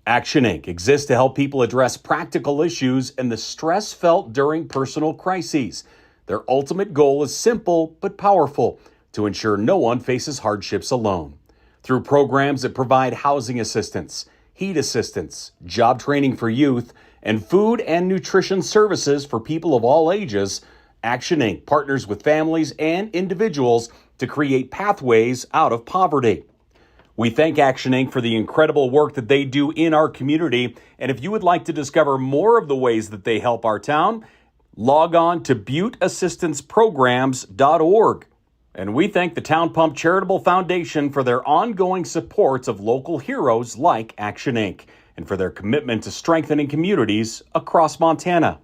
Action Inc. exists to help people address practical issues and the stress felt during personal crises. Their ultimate goal is simple but powerful: to ensure no one faces hardships alone. Through programs that provide housing assistance, heat assistance, job training for youth, and food and nutrition services for people of all ages, Action Inc. partners with families and individuals to create pathways out of poverty. We thank Action Inc. for the incredible work that they do in our community, and if you would like to discover more of the ways that they help our town, log on to butteassistanceprograms.org. And we thank the Town Pump Charitable Foundation for their ongoing support of local heroes like Action Inc. and for their commitment to strengthening communities across Montana.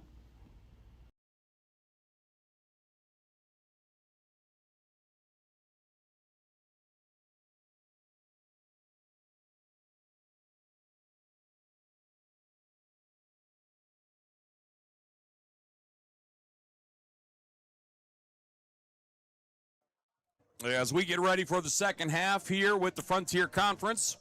As we get ready for the second half here with the Frontier Conference,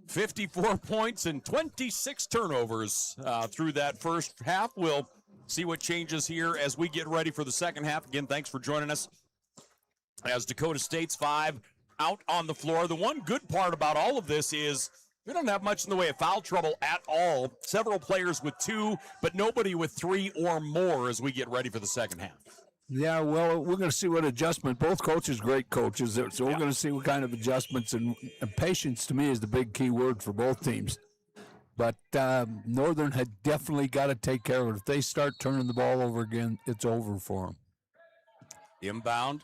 54 points and 26 turnovers through that first half. We'll see what changes here as we get ready for the second half. Again, thanks for joining us. As Dakota State's 5 out on the floor. The one good part about all of this is we don't have much in the way of foul trouble at all. Several players with 2, but nobody with 3 or more as we get ready for the second half. Yeah, well, we're going to see what adjustment. Both coaches, great coaches. So we're going to see what kind of adjustments. And patience, to me, is the big key word for both teams. But Northern had definitely got to take care of it. If they start turning the ball over again, it's over for them. Inbound.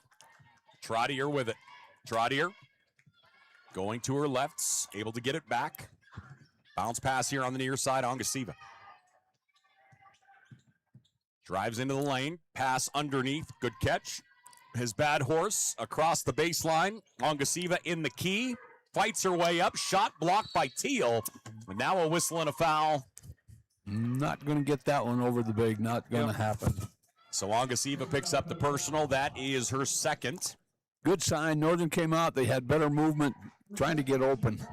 Trottier with it. Trottier going to her lefts, able to get it back. Bounce pass here on the near side, Ongasiva. Drives into the lane, pass underneath, good catch. His bad horse across the baseline. Ongasiva in the key, fights her way up, shot blocked by Teal. And now a whistle and a foul. Not going to get that one over the big, not going to happen. So Ongasiva picks up the personal, that is her second. Good sign, Northern came out, they had better movement, trying to get open.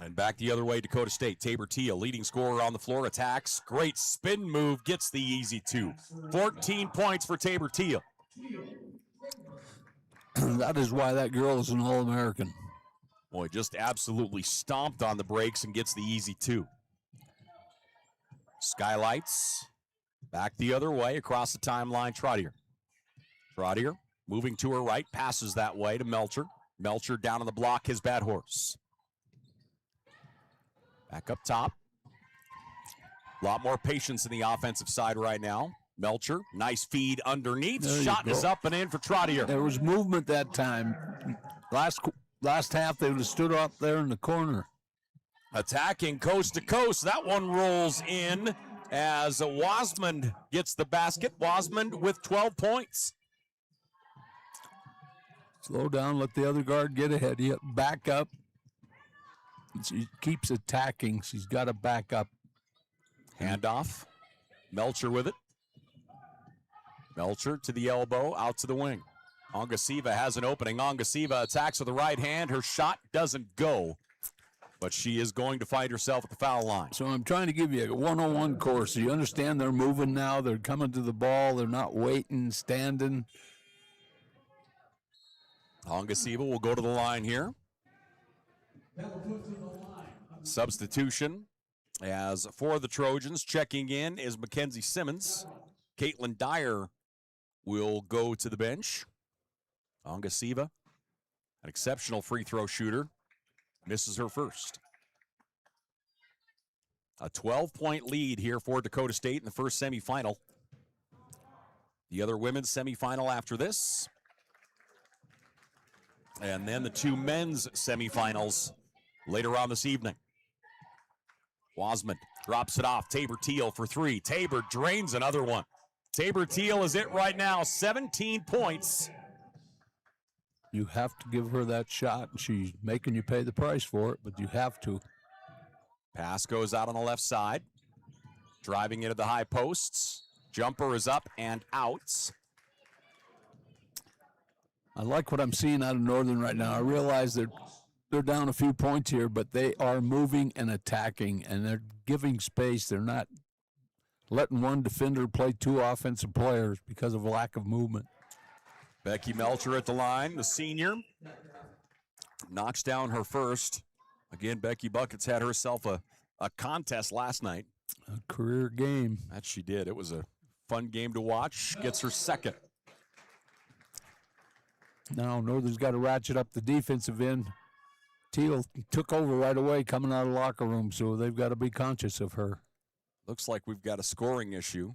And back the other way, Dakota State. Tabor Teal, leading scorer on the floor, attacks. Great spin move, gets the easy 2. 14 points for Tabor Teal. That is why that girl is an All-American. Boy, just absolutely stomped on the brakes and gets the easy 2. Skylights, back the other way, across the timeline, Trottier. Trottier, moving to her right, passes that way to Melcher. Melcher down on the block, his bad horse. Back up top. A lot more patience in the offensive side right now. Melcher, nice feed underneath. Shot is up and in for Trottier. There was movement that time. Last half, they would have stood up there in the corner. Attacking coast to coast. That one rolls in as Wasmond gets the basket. Wasmond with 12 points. Slow down, let the other guard get ahead. Back up. She keeps attacking. She's got to back up. Handoff. Melcher with it. Melcher to the elbow, out to the wing. Ongasiva has an opening. Ongasiva attacks with the right hand. Her shot doesn't go, but she is going to find herself at the foul line. So I'm trying to give you a 101 course. You understand they're moving now. They're coming to the ball. They're not waiting, standing. Ongasiva will go to the line here. Substitution as for the Trojans, checking in is Mackenzie Simmons. Caitlin Dyer will go to the bench. Ongasiva An exceptional free throw shooter. Misses her first. A 12-point lead here for Dakota State in the first semifinal. The other women's semifinal after this. And then the two men's semifinals later on this evening. Wasman drops it off. Tabor Teal for three. Tabor drains another one. Tabor Teal is it right now. 17 points. You have to give her that shot. She's making you pay the price for it, but you have to. Pass goes out on the left side. Driving into the high posts. Jumper is up and out. I like what I'm seeing out of Northern right now. I realize they're down a few points here, but they are moving and attacking, and they're giving space. They're not letting one defender play two offensive players because of a lack of movement. Becky Melcher at the line, the senior. Knocks down her first. Again, Becky Buckets had herself a contest last night. A career game. That she did. It was a fun game to watch. Gets her second. Now Northern's got to ratchet up the defensive end. Teal took over right away coming out of the locker room, so they've got to be conscious of her. Looks like we've got a scoring issue.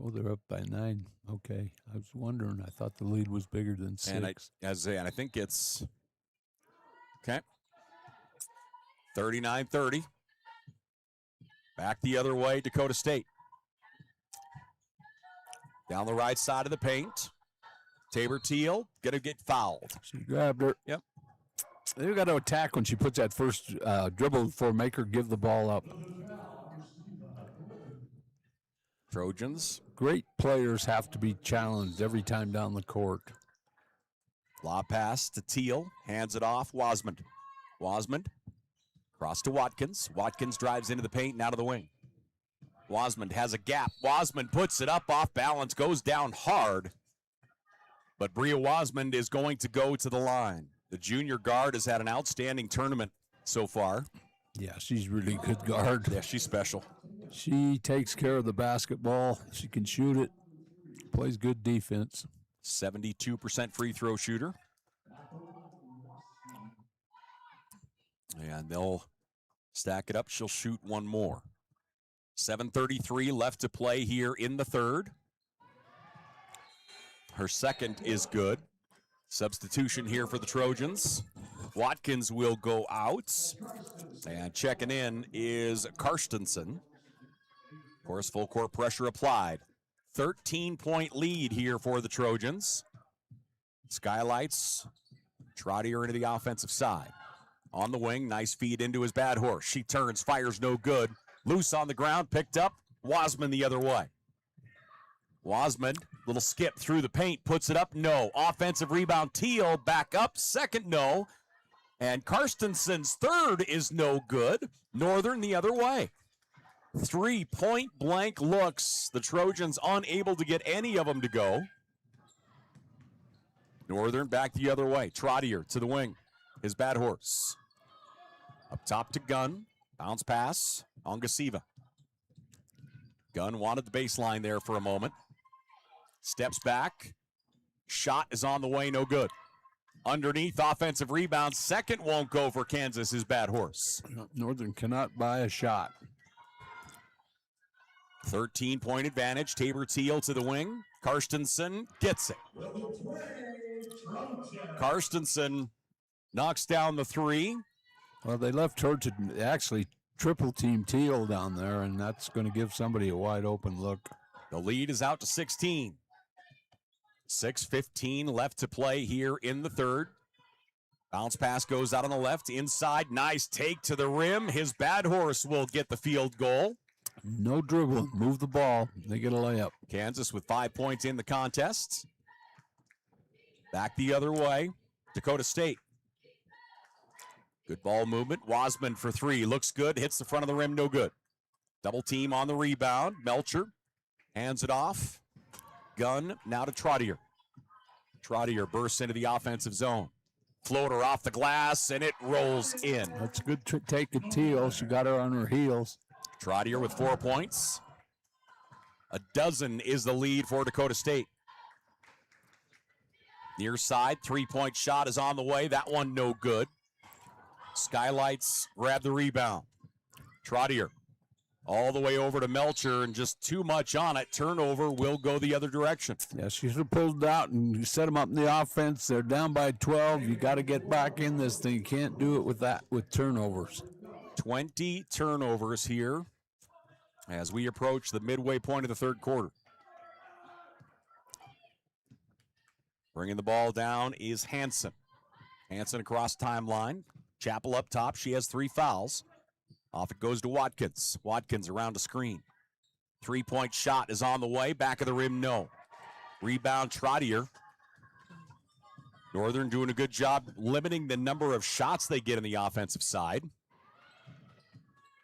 Oh, they're up by 9. Okay. I was wondering. I thought the lead was bigger than 6. And I think it's okay. 39-30. Back the other way, Dakota State. Down the right side of the paint. Tabor Teal going to get fouled. She grabbed her. Yep. They've got to attack when she puts that first dribble before make her give the ball up. Trojans. Great players have to be challenged every time down the court. Lob pass to Teal. Hands it off. Wasmond. Cross to Watkins. Watkins drives into the paint and out of the wing. Wasmond has a gap. Wasmond puts it up off balance. Goes down hard. But Bria Wasmond is going to go to the line. The junior guard has had an outstanding tournament so far. Yeah, she's really good guard. Yeah, she's special. She takes care of the basketball. She can shoot it. Plays good defense. 72% free throw shooter. And they'll stack it up. She'll shoot one more. 7:33 left to play here in the third. Her second is good. Substitution here for the Trojans. Watkins will go out. And checking in is Karstensen. Of course, full court pressure applied. 13-point lead here for the Trojans. Skylights. Trottier into the offensive side. On the wing, nice feed into his bad horse. She turns, fires no good. Loose on the ground, picked up. Wasman the other way. Wasman, little skip through the paint, puts it up, no. Offensive rebound, Teal back up, second no. And Karstensen's third is no good. Northern the other way. 3 point-blank looks. The Trojans unable to get any of them to go. Northern back the other way. Trottier to the wing. His bad horse. Up top to Gunn. Bounce pass. Ongasiva. Gunn wanted the baseline there for a moment. Steps back. Shot is on the way, no good. Underneath, offensive rebound. Second won't go for Kansas, his bad horse. Northern cannot buy a shot. 13-point advantage. Tabor Teal to the wing. Karstensen gets it. Karstensen knocks down the three. Well, they left her to actually triple team Teal down there, and that's going to give somebody a wide open look. The lead is out to 16. 6:15 left to play here in the third. Bounce pass goes out on the left, inside, nice take to the rim. His bad horse will get the field goal. No dribbling, move the ball, they get a layup. Kansas with 5 points in the contest. Back the other way, Dakota State. Good ball movement, Wasman for three, looks good, hits the front of the rim, no good. Double team on the rebound, Melcher hands it off. Gunn now to Trottier. Trottier bursts into the offensive zone. Floater off the glass, and it rolls in. That's a good take of Teal. She got her on her heels. Trottier with 4 points. A dozen is the lead for Dakota State. Near side, three-point shot is on the way. That one no good. Skylights grab the rebound. Trottier all the way over to Melcher, and just too much on it. Turnover will go the other direction. Yeah, she should have pulled it out and set them up in the offense. They're down by 12. You got to get back in this thing. You can't do it with turnovers. 20 turnovers here as we approach the midway point of the third quarter. Bringing the ball down is Hanson. Hanson across timeline. Chappell up top. She has 3 fouls. Off it goes to Watkins. Watkins around a screen. Three-point shot is on the way. Back of the rim, no. Rebound, Trottier. Northern doing a good job limiting the number of shots they get on the offensive side.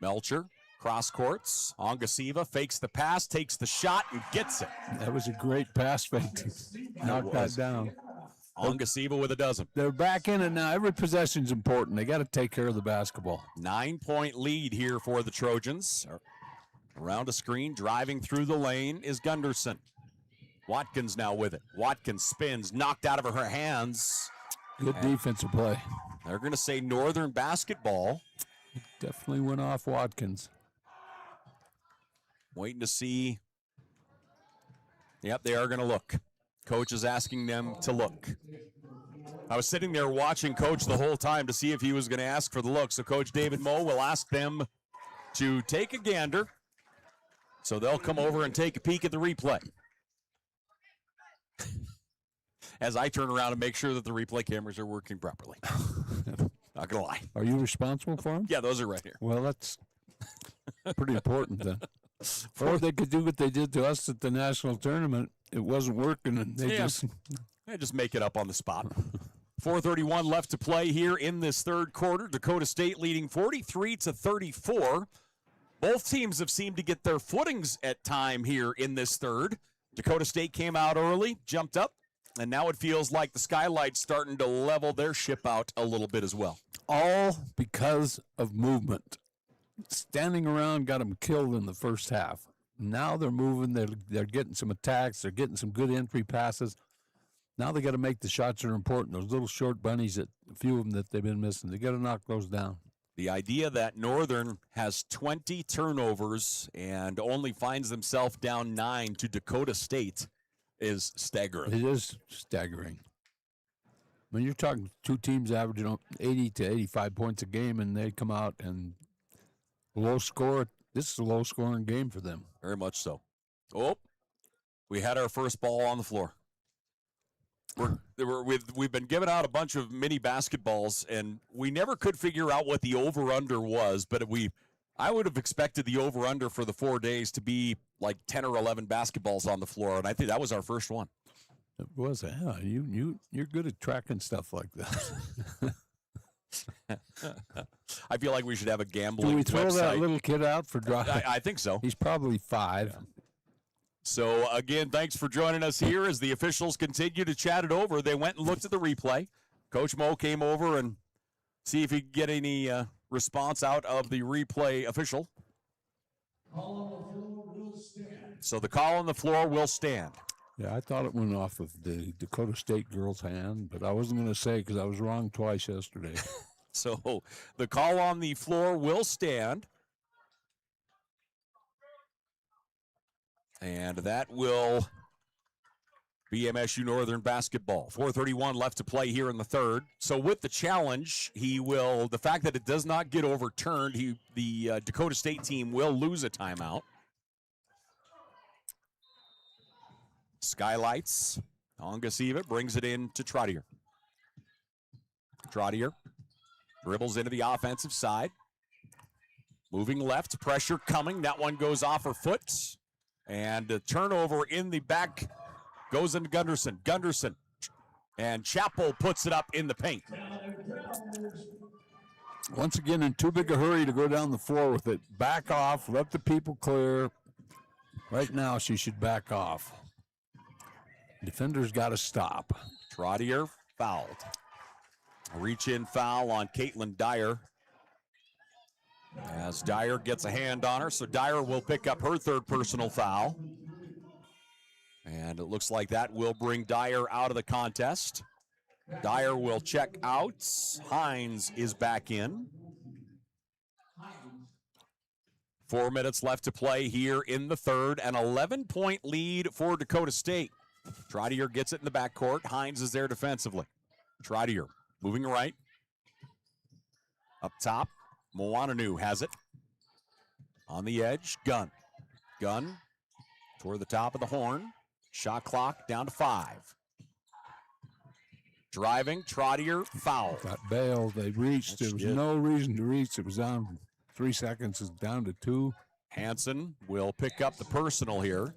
Melcher, cross courts. Ongasiva fakes the pass, takes the shot, and gets it. That was a great pass fake to knock that down. Ongasiva with a dozen. They're back in it now. Every possession's important. They got to take care of the basketball. 9-point lead here for the Trojans. Around a screen, driving through the lane is Gunderson. Watkins now with it. Watkins spins, knocked out of her hands. Good defensive play. They're going to say Northern basketball. Definitely went off Watkins. Waiting to see. Yep, they are going to look. Coach is asking them to look. I was sitting there watching Coach the whole time to see if he was going to ask for the look. So Coach David Moe will ask them to take a gander. So they'll come over and take a peek at the replay. As I turn around and make sure that the replay cameras are working properly. Not going to lie. Are you responsible for them? Yeah, those are right here. Well, that's pretty important then. Or they could do what they did to us at the national tournament. It wasn't working, and they just make it up on the spot. 4:31 left to play here in this third quarter. Dakota State leading 43-34. Both teams have seemed to get their footings at time here in this third. Dakota State came out early, jumped up, and now it feels like the Skylights starting to level their ship out a little bit as well. All because of movement. Standing around got them killed in the first half. Now they're moving. They're getting some attacks. They're getting some good entry passes. Now they got to make the shots that are important. Those little short bunnies, that a few of them that they've been missing, they got to knock those down. The idea that Northern has 20 turnovers and only finds themselves down 9 to Dakota State is staggering. It is staggering. When you're talking two teams averaging 80 to 85 points a game, and they come out and low score, this is a low-scoring game for them. Very much so. Oh, we had our first ball on the floor. We've been giving out a bunch of mini basketballs, and we never could figure out what the over-under was, but I would have expected the over-under for the 4 days to be like 10 or 11 basketballs on the floor, and I think that was our first one. It was. Yeah, you're good at tracking stuff like that. I feel like we should have a gambling Do we throw website. that little kid out for drive? I think so. He's probably 5. Yeah. So, again, thanks for joining us here as the officials continue to chat it over. They went and looked at the replay. Coach Moe came over and see if he could get any response out of the replay official. So the call on the floor will stand. Yeah, I thought it went off of the Dakota State girl's hand, but I wasn't going to say because I was wrong twice yesterday. So the call on the floor will stand. And that will be MSU-Northern basketball. 4:31 left to play here in the third. So with the challenge, the fact that it does not get overturned, the Dakota State team will lose a timeout. Skylights. Ongasiva brings it in to Trottier. Trottier dribbles into the offensive side. Moving left, pressure coming. That one goes off her foot. And a turnover in the back goes into Gunderson. Gunderson. And Chappell puts it up in the paint. Once again, in too big a hurry to go down the floor with it. Back off. Let the people clear. Right now, she should back off. Defender's got to stop. Trottier fouled. A reach-in foul on Caitlin Dyer. As Dyer gets a hand on her, so Dyer will pick up her third personal foul. And it looks like that will bring Dyer out of the contest. Dyer will check out. Hines is back in. 4 minutes left to play here in the third. An 11-point lead for Dakota State. Trottier gets it in the backcourt. Hines is there defensively. Trottier moving right. Up top, Moananu has it. On the edge, Gunn. Gunn toward the top of the horn. Shot clock down to 5. Driving, Trottier, foul. Got bailed. They reached. There was no reason to reach. It was down 3 seconds. It's down to 2. Hansen will pick up the personal here.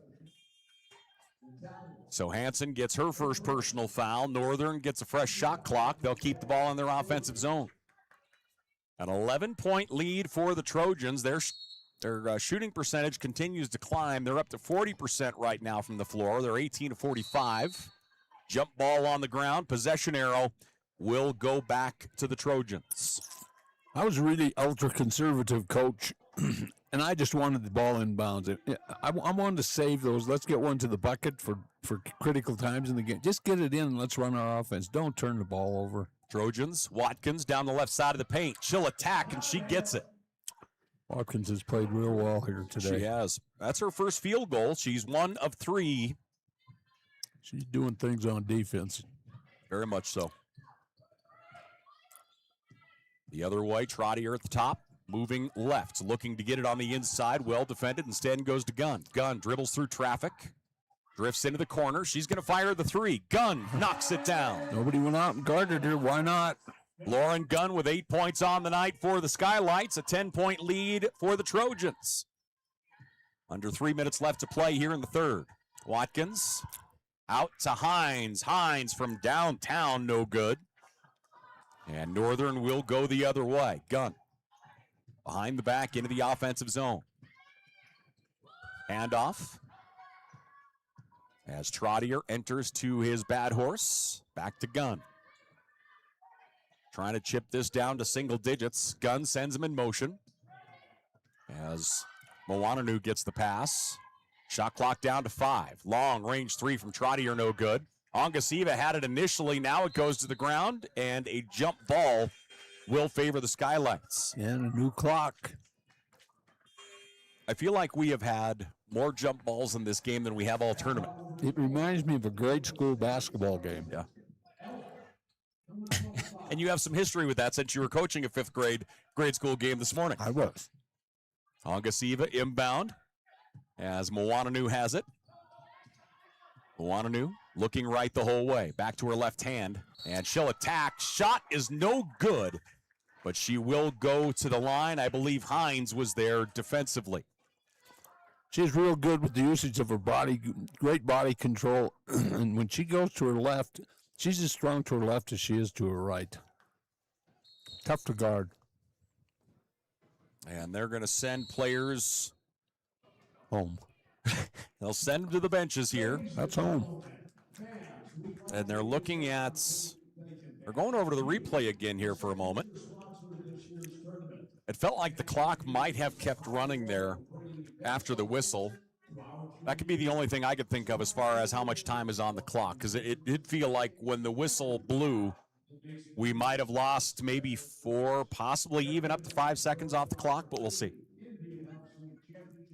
So Hansen gets her first personal foul. Northern gets a fresh shot clock. They'll keep the ball in their offensive zone. An 11-point lead for the Trojans. Their shooting percentage continues to climb. They're up to 40% right now from the floor. They're 18 to 45. Jump ball on the ground. Possession arrow will go back to the Trojans. I was really ultra-conservative, coach, and I just wanted the ball inbounds. I wanted to save those. Let's get one to the bucket for critical times in the game. Just get it in and let's run our offense. Don't turn the ball over. Trojans, Watkins down the left side of the paint. She'll attack, and she gets it. Watkins has played real well here today. She has. That's her first field goal. She's 1 of 3. She's doing things on defense. Very much so. The other way, Trottier at the top, moving left, looking to get it on the inside. Well defended. Instead goes to Gunn. Gunn dribbles through traffic. Drifts into the corner. She's going to fire the 3. Gunn knocks it down. Nobody went out and guarded her. Why not? Lauren Gunn with 8 points on the night for the Skylights. A 10-point lead for the Trojans. Under 3 minutes left to play here in the third. Watkins out to Hines. Hines from downtown, no good. And Northern will go the other way. Gunn behind the back into the offensive zone. Handoff. As Trottier enters to his bad horse, back to Gunn. Trying to chip this down to single digits. Gunn sends him in motion. As Moananu gets the pass. Shot clock down to 5. Long range 3 from Trottier, no good. Ongasiva had it initially. Now it goes to the ground, and a jump ball will favor the Skylights. And a new clock. I feel like we have had more jump balls in this game than we have all tournament. It reminds me of a grade school basketball game. Yeah. And you have some history with that since you were coaching a 5th grade school game this morning. I was. Ongasiva inbound as Moananu has it. Moananu looking right the whole way. Back to her left hand, and she'll attack. Shot is no good, but she will go to the line. I believe Hines was there defensively. She's real good with the usage of her body, great body control. And when she goes to her left, she's as strong to her left as she is to her right. Tough to guard. And they're going to send players home. They'll send them to the benches here. That's home. And they're looking at, they're going over to the replay again here for a moment. It felt like the clock might have kept running there after the whistle. That could be the only thing I could think of as far as how much time is on the clock, because it did feel like when the whistle blew, we might have lost maybe 4, possibly even up to 5 seconds off the clock, but we'll see.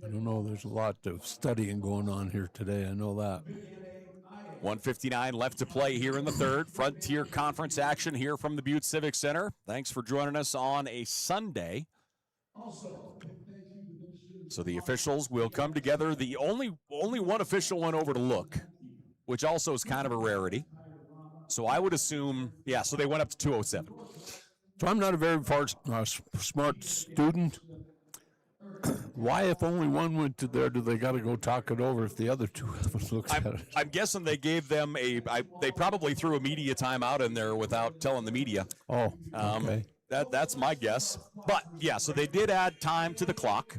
I don't know. There's a lot of studying going on here today. I know that. 1:59 left to play here in the third. Frontier Conference action here from the Butte Civic Center. Thanks for joining us on a Sunday. So the officials will come together. The only one official went over to look, which also is kind of a rarity. So I would assume, yeah, so they went up to 207. So I'm not a very smart student. Why, if only one went to there, do they got to go talk it over if the other 2 haven't looked at it? I'm guessing they gave them they probably threw a media timeout in there without telling the media. Oh, okay. That's my guess. But, yeah, so they did add time to the clock.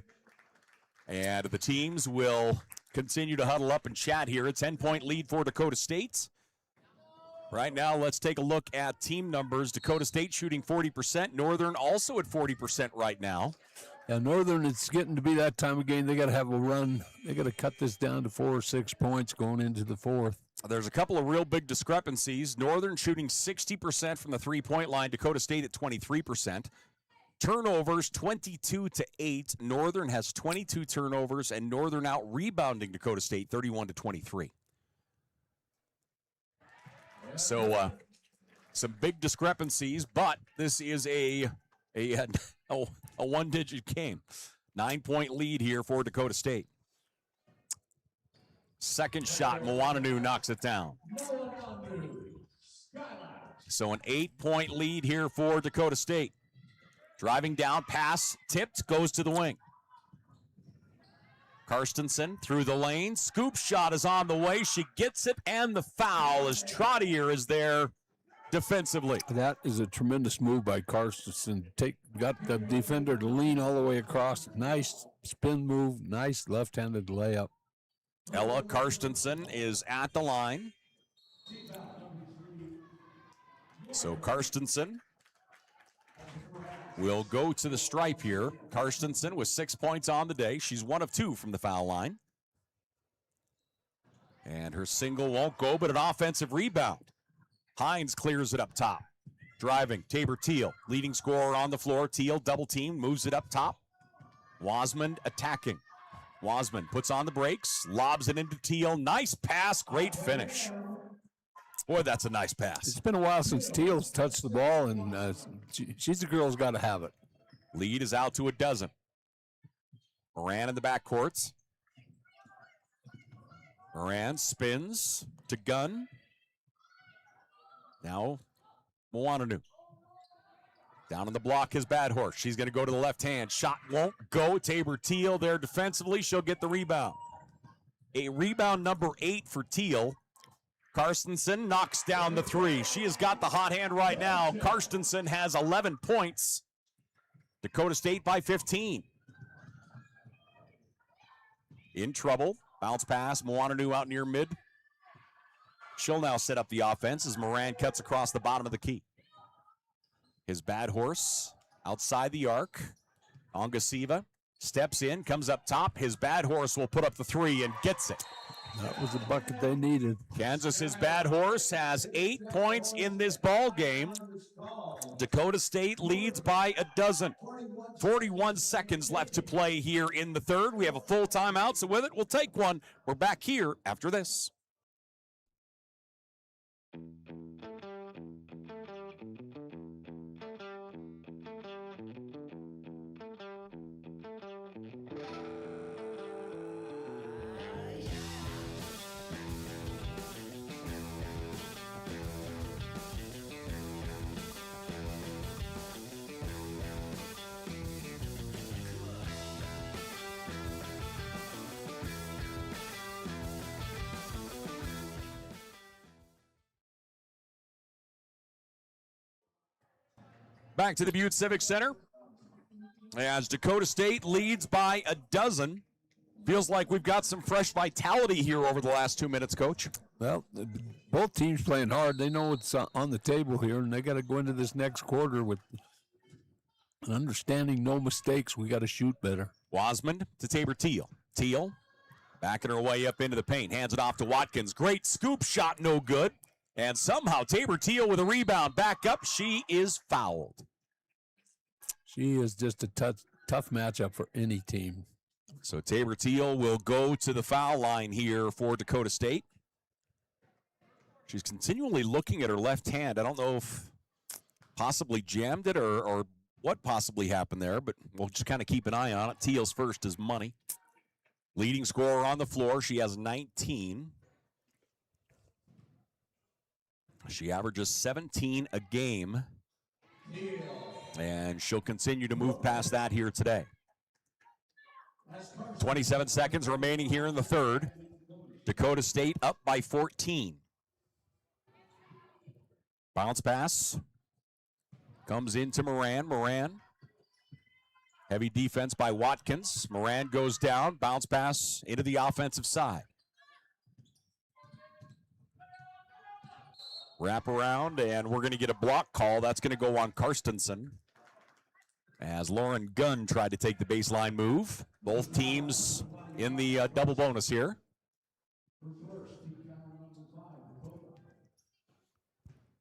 And the teams will continue to huddle up and chat here. A 10-point lead for Dakota State. Right now, let's take a look at team numbers. Dakota State shooting 40%. Northern also at 40% right now. Yeah, Northern, it's getting to be that time of game. They got to have a run. They got to cut this down to 4 or 6 points going into the fourth. There's a couple of real big discrepancies. Northern shooting 60% from the three-point line. Dakota State at 23%. Turnovers 22-8. Northern has 22 turnovers, and Northern out rebounding Dakota State 31-23. So some big discrepancies, but this is a one-digit game. 9-point lead here for Dakota State. Second shot, Moananu knocks it down. So an 8-point lead here for Dakota State. Driving down, pass, tipped, goes to the wing. Karstensen through the lane. Scoop shot is on the way. She gets it, and the foul as Trottier is there defensively. That is a tremendous move by Karstensen. Got the defender to lean all the way across. Nice spin move, nice left-handed layup. Ella Karstensen is at the line. So Karstensen will go to the stripe here. Karstensen with 6 points on the day. She's 1 of 2 from the foul line. And her single won't go, but an offensive rebound. Hines clears it up top. Driving, Tabor Teal, leading scorer on the floor. Teal double team, moves it up top. Wasman attacking. Wasman puts on the brakes, lobs it into Teal. Nice pass, great finish. Boy, that's a nice pass. It's been a while since Teal's touched the ball, and she's a girl who's got to have it. Lead is out to 12. Moran in the backcourts. Moran spins to Gunn. Now, Moananu. Down on the block is Bad Horse. She's going to go to the left hand. Shot won't go. Tabor Teal there defensively. She'll get the rebound. A rebound number 8 for Teal. Karstensen knocks down the 3. She has got the hot hand right now. Karstensen has 11 points. Dakota State by 15. In trouble. Bounce pass. Moananu out near mid. She'll now set up the offense as Moran cuts across the bottom of the key. His Bad Horse outside the arc. Ongasiva steps in, comes up top. His Bad Horse will put up the 3 and gets it. That was the bucket they needed. Kansas's Bad Horse has 8 points in this ball game. Dakota State leads by 12. 41 seconds left to play here in the third. We have a full timeout, so with it, we'll take one. We're back here after this. Back to the Butte Civic Center as Dakota State leads by 12. Feels like we've got some fresh vitality here over the last 2 minutes, Coach. Well, both teams playing hard. They know it's on the table here, and they got to go into this next quarter with an understanding, no mistakes. We got to shoot better. Wasman to Tabor Teal. Teal backing her way up into the paint. Hands it off to Watkins. Great scoop shot, no good. And somehow Tabor Teal with a rebound. Back up. She is fouled. She is just a tough matchup for any team. So Tabor Teal will go to the foul line here for Dakota State. She's continually looking at her left hand. I don't know if possibly jammed it or what possibly happened there, but we'll just kind of keep an eye on it. Teal's first is money. Leading scorer on the floor. She has 19. She averages 17 a game, and she'll continue to move past that here today. 27 seconds remaining here in the third. Dakota State up by 14. Bounce pass comes into Moran. Moran, heavy defense by Watkins. Moran goes down. Bounce pass into the offensive side. Wrap around, and we're going to get a block call. That's going to go on Karstensen. as Lauren Gunn tried to take the baseline move. Both teams in the double bonus here.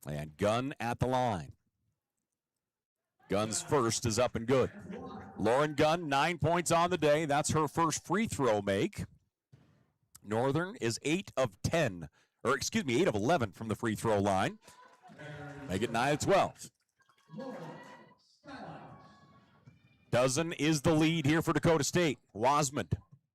And Gunn at the line. Gunn's first is up and good. Lauren Gunn, 9 points on the day. That's her first free throw make. Northern is 8 of 10, or excuse me, 8 of 11 from the free throw line. Make it 9 of 12. Dozen is the lead here for Dakota State. Wasmond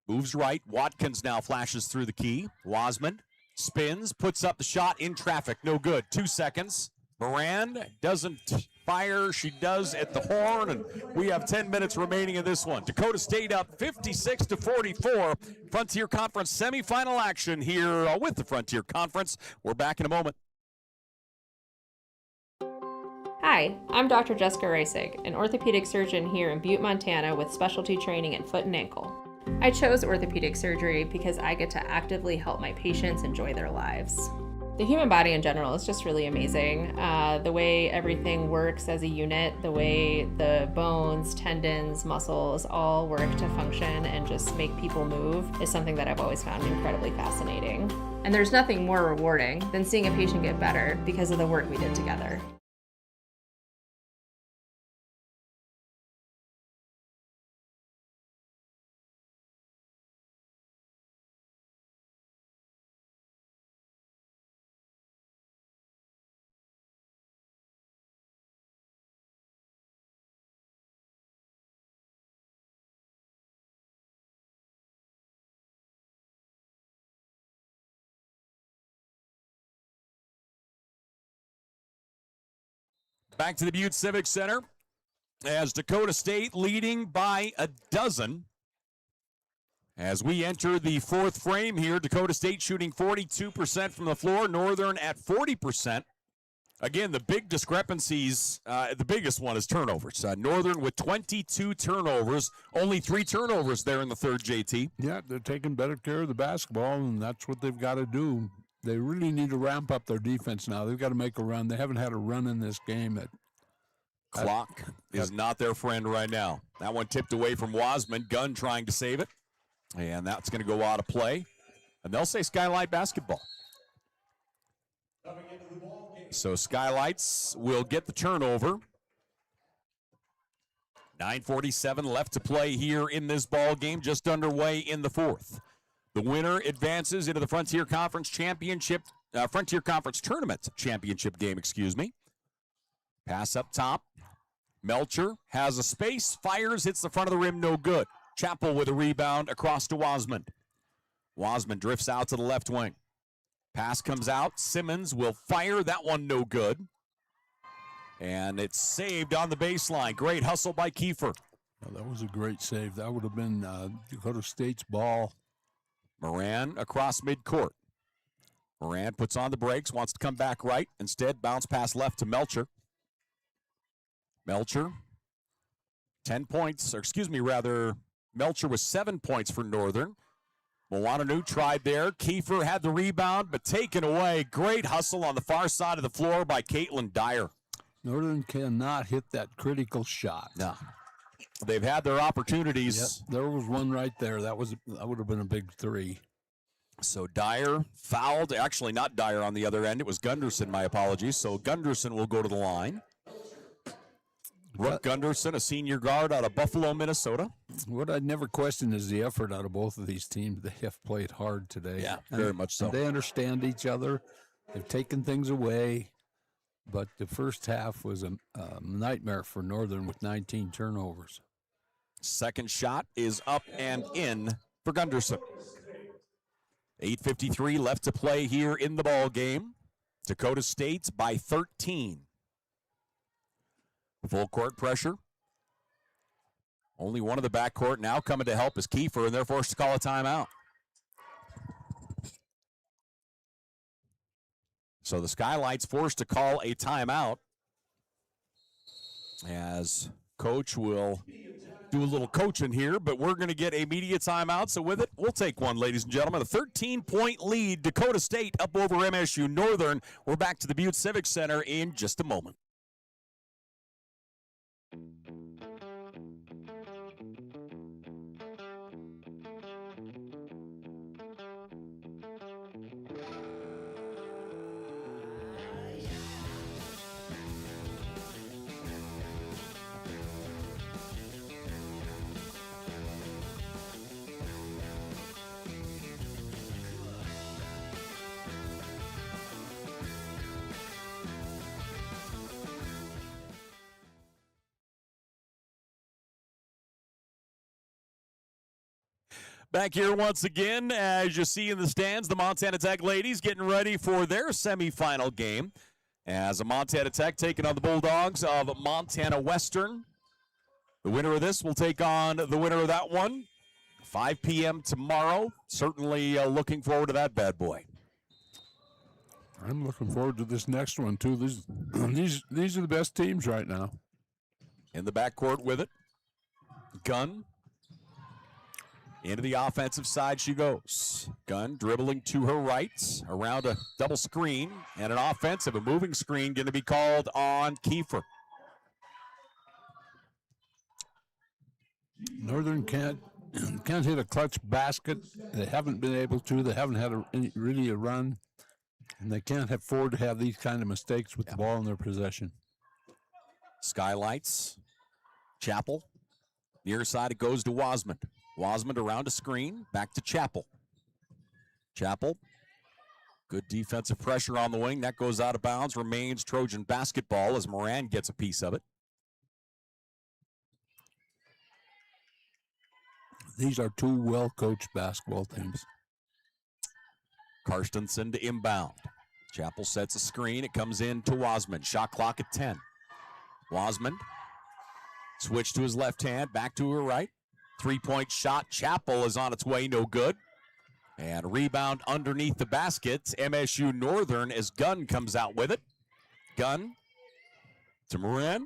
moves right. Watkins now flashes through the key. Wasmond spins, puts up the shot in traffic. No good. 2 seconds. Moran doesn't fire. She does at the horn, and we have 10 minutes remaining in this one. Dakota State up 56-44. Frontier Conference semifinal action here with the Frontier Conference. We're back in a moment. Hi, I'm Dr. Jessica Reisig, an orthopedic surgeon here in Butte, Montana with specialty training in foot and ankle. I chose orthopedic surgery because I get to actively help my patients enjoy their lives. The human body in general is just really amazing. The way everything works as a unit, the way the bones, tendons, muscles all work to function and just make people move is something that I've always found incredibly fascinating. And there's nothing more rewarding than seeing a patient get better because of the work we did together. Back to the Butte Civic Center as Dakota State leading by a dozen. As we enter the fourth frame here, Dakota State shooting 42% from the floor, Northern at 40%. Again, the big discrepancies, the biggest one is turnovers. Northern with 22 turnovers, only 3 turnovers there in the third, JT. Yeah, they're taking better care of the basketball, and that's what they've got to do. They really need to ramp up their defense now. They've got to make a run. They haven't had a run in this game. Clock is not their friend right now. That one tipped away from Wasmond. Gunn trying to save it. And that's going to go out of play. And they'll say Skylight basketball. So Skylights will get the turnover. 9:47 left to play here in this ball game, just underway in the fourth. The winner advances into the Frontier Conference Championship, Frontier Conference Tournament Championship game, excuse me. Pass up top. Melcher has a space, fires, hits the front of the rim, no good. Chappell with a rebound across to Wasmond. Wasmond drifts out to the left wing. Pass comes out. Simmons will fire. That one no good. And it's saved on the baseline. Great hustle by Kiefer. Well, that was a great save. That would have been Dakota State's ball. Moran across midcourt. Moran puts on the brakes, wants to come back right. Instead, bounce pass left to Melcher. Melcher, 10 points, or excuse me, rather, Melcher was 7 points for Northern. Moananu tried there. Kiefer had the rebound, but taken away. Great hustle on the far side of the floor by Caitlin Dyer. Northern cannot hit that critical shot. No. They've had their opportunities. Yep, there was one right there. That would have been a big 3. So Dyer fouled. Actually, not Dyer on the other end. It was Gunderson, my apologies. So Gunderson will go to the line. Brooke Gunderson, a senior guard out of Buffalo, Minnesota. What I'd never question is the effort out of both of these teams. They have played hard today. Yeah, very much so. They understand each other. They've taken things away. But the first half was a nightmare for Northern with 19 turnovers. Second shot is up and in for Gunderson. 8:53 left to play here in the ball game. Dakota State by 13. Full court pressure. Only one of the backcourt now coming to help is Kiefer, and they're forced to call a timeout. So the Skylights forced to call a timeout as coach will do a little coaching here, but we're going to get a media timeout. So with it, we'll take one, ladies and gentlemen. A 13-point lead, Dakota State up over MSU-Northern. We're back to the Butte Civic Center in just a moment. Back here once again, as you see in the stands, the Montana Tech ladies getting ready for their semifinal game. As a Montana Tech taking on the Bulldogs of Montana Western. The winner of this will take on the winner of that one. 5 p.m. tomorrow. Certainly looking forward to that bad boy. I'm looking forward to this next one, too. These are the best teams right now. In the backcourt with it. Gunn. Into the offensive side she goes. Gunn dribbling to her right around a double screen, and an offensive, a moving screen going to be called on Kiefer. Northern can't hit a clutch basket. They haven't been able to. They haven't had really a run, and they can't afford to have these kind of mistakes with the ball in their possession. Skylights. Chapel. Near side it goes to Wasmond. Wasmond around a screen, back to Chapel. Chapel, good defensive pressure on the wing. That goes out of bounds, remains Trojan basketball as Moran gets a piece of it. These are two well-coached basketball teams. Karstensen to inbound. Chapel sets a screen. It comes in to Wasmond. Shot clock at 10. Wasmond, switch to his left hand, back to her right. Three-point shot. Chapel is on its way, no good. And rebound underneath the basket. MSU-Northern as Gunn comes out with it. Gunn to Moran.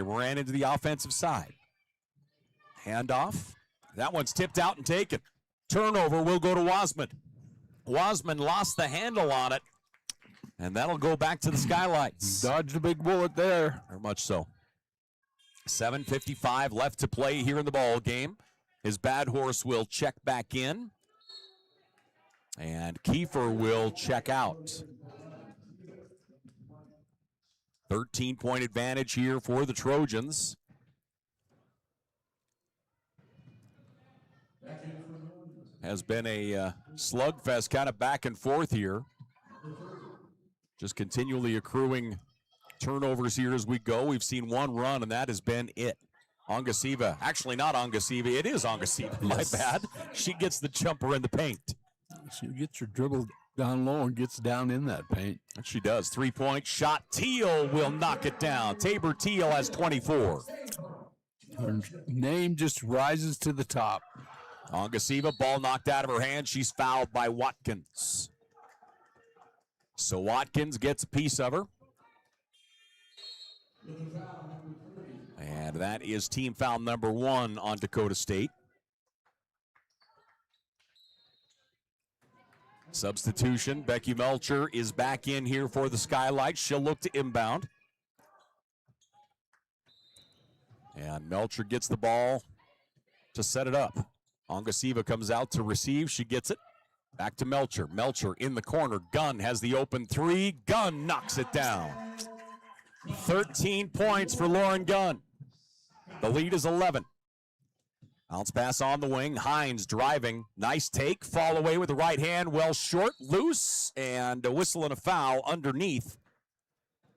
Moran into the offensive side. Handoff. That one's tipped out and taken. Turnover will go to Wasmond. Wasmond lost the handle on it. And that'll go back to the Skylights. Dodged a big bullet there. Very much so. 7:55 left to play here in the ball game. His bad horse will check back in. And Kiefer will check out. 13-point advantage here for the Trojans. Has been a slugfest kind of back and forth here. Just continually accruing turnovers here as we go. We've seen one run, and that has been it. Ongasiva, actually not Ongasiva, it is Ongasiva, yes. My bad. She gets the jumper in the paint. She gets her dribble down low and gets down in that paint. And she does. Three-point shot. Teal will knock it down. Tabor Teal has 24. Her name just rises to the top. Ongasiva, ball knocked out of her hand. She's fouled by Watkins. So Watkins gets a piece of her. And that is team foul number 1 on Dakota State. Substitution, Becky Melcher is back in here for the Skylights. She'll look to inbound. And Melcher gets the ball to set it up. Ongasiva comes out to receive. She gets it. Back to Melcher. Melcher in the corner. Gunn has the open three. Gunn knocks it down. 13 points for Lauren Gunn. The lead is 11. Bounce pass on the wing. Hines driving. Nice take. Fall away with the right hand. Well short. Loose. And a whistle and a foul underneath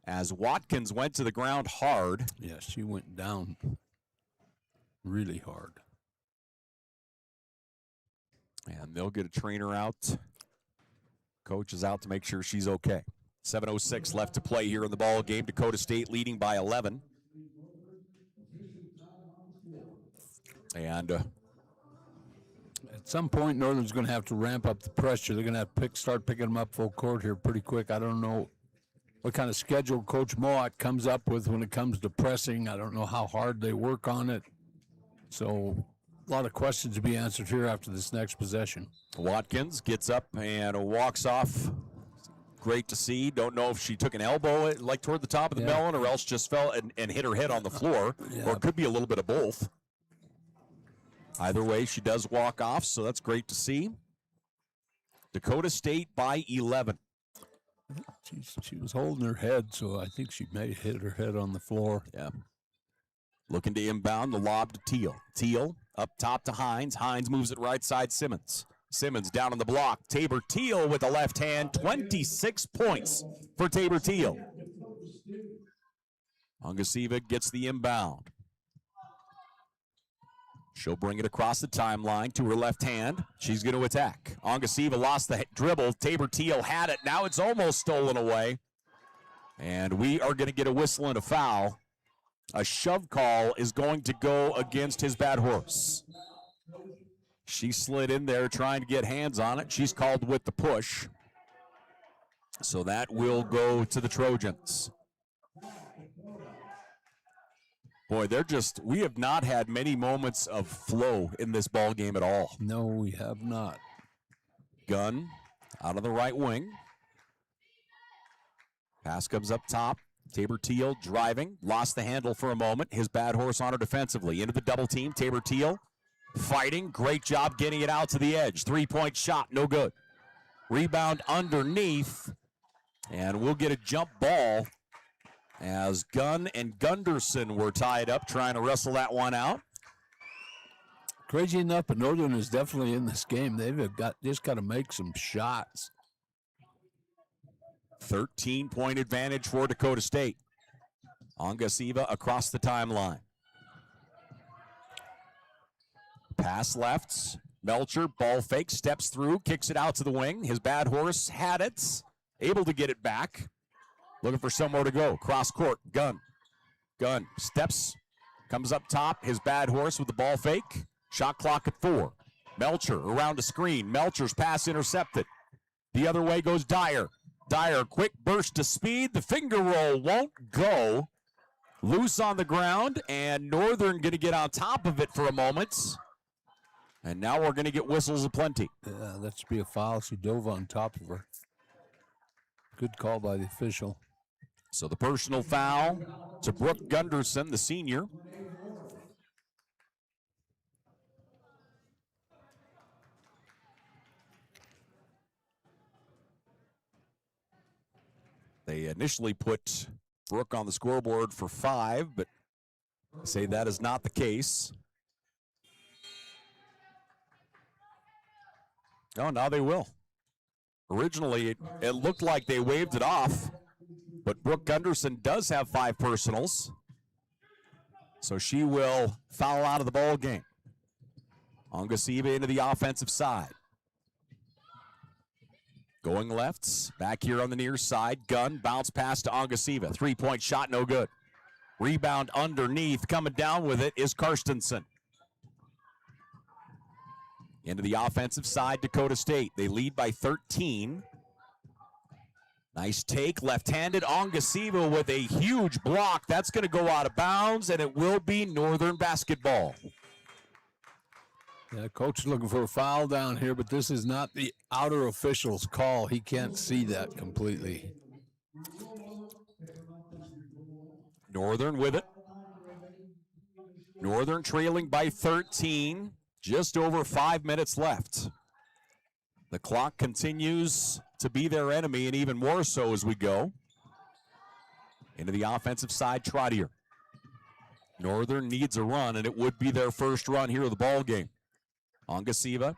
as Watkins went to the ground hard. Yeah, she went down really hard. And they'll get a trainer out. Coach is out to make sure she's okay. 7:06 left to play here in the ball game. Dakota State leading by 11. And at some point, Northern's going to have to ramp up the pressure. They're going to have to start picking them up full court here pretty quick. I don't know what kind of schedule Coach Mont comes up with when it comes to pressing. I don't know how hard they work on it. So a lot of questions to be answered here after this next possession. Watkins gets up and walks off. Great to see. Don't know if she took an elbow like toward the top of the melon or else just fell and hit her head on the floor. Or it could be a little bit of both. Either way, she does walk off, so that's great to see. Dakota State by 11. She was holding her head, so I think she may have hit her head on the floor. Yeah. Looking to inbound, the lob to Teal. Teal up top to Hines. Hines moves it right side Simmons. Simmons down on the block. Tabor Teal with the left hand. 26 points for Tabor Teal. Ongasiva gets the inbound. She'll bring it across the timeline to her left hand. She's going to attack. Ongasiva lost the dribble. Tabor Teal had it. Now it's almost stolen away. And we are going to get a whistle and a foul. A shove call is going to go against his bad horse. She slid in there trying to get hands on it. She's called with the push. So that will go to the Trojans. Boy, we have not had many moments of flow in this ball game at all. No, we have not. Gunn out of the right wing. Pass comes up top. Tabor Teal driving, lost the handle for a moment. His bad horse on her defensively. Into the double team, Tabor Teal fighting. Great job getting it out to the edge. 3-point shot, no good. Rebound underneath, and we'll get a jump ball as Gunn and Gunderson were tied up trying to wrestle that one out. Crazy enough, but Northern is definitely in this game. They've just got to make some shots. 13-point advantage for Dakota State. Ongasiva across the timeline. Pass left. Melcher, ball fake, steps through, kicks it out to the wing. His bad horse had it, able to get it back. Looking for somewhere to go. Cross court, Gunn. Gunn steps, comes up top. His bad horse with the ball fake. Shot clock at 4. Melcher around the screen. Melcher's pass intercepted. The other way goes Dyer. Dyer, quick burst to speed. The finger roll won't go. Loose on the ground, and Northern going to get on top of it for a moment. And now we're going to get whistles aplenty. Yeah, that should be a foul. She dove on top of her. Good call by the official. So the personal foul to Brooke Gunderson, the senior. They initially put Brooke on the scoreboard for 5, but say that is not the case. Oh, now they will. Originally, it looked like they waved it off, but Brooke Gunderson does have 5 personals, so she will foul out of the ball game. Ongasiva into the offensive side. Going lefts, back here on the near side. Gunn, bounce pass to Ongasiva. 3-point shot, no good. Rebound underneath, coming down with it is Karstensen. Into the offensive side, Dakota State. They lead by 13. Nice take, left-handed. Ongasiva with a huge block. That's going to go out of bounds, and it will be Northern basketball. Yeah, coach is looking for a foul down here, but this is not the outer official's call. He can't see that completely. Northern with it. Northern trailing by 13. Just over 5 minutes left. The clock continues to be their enemy, and even more so as we go. Into the offensive side, Trottier. Northern needs a run, and it would be their first run here of the ball game. Ongasiva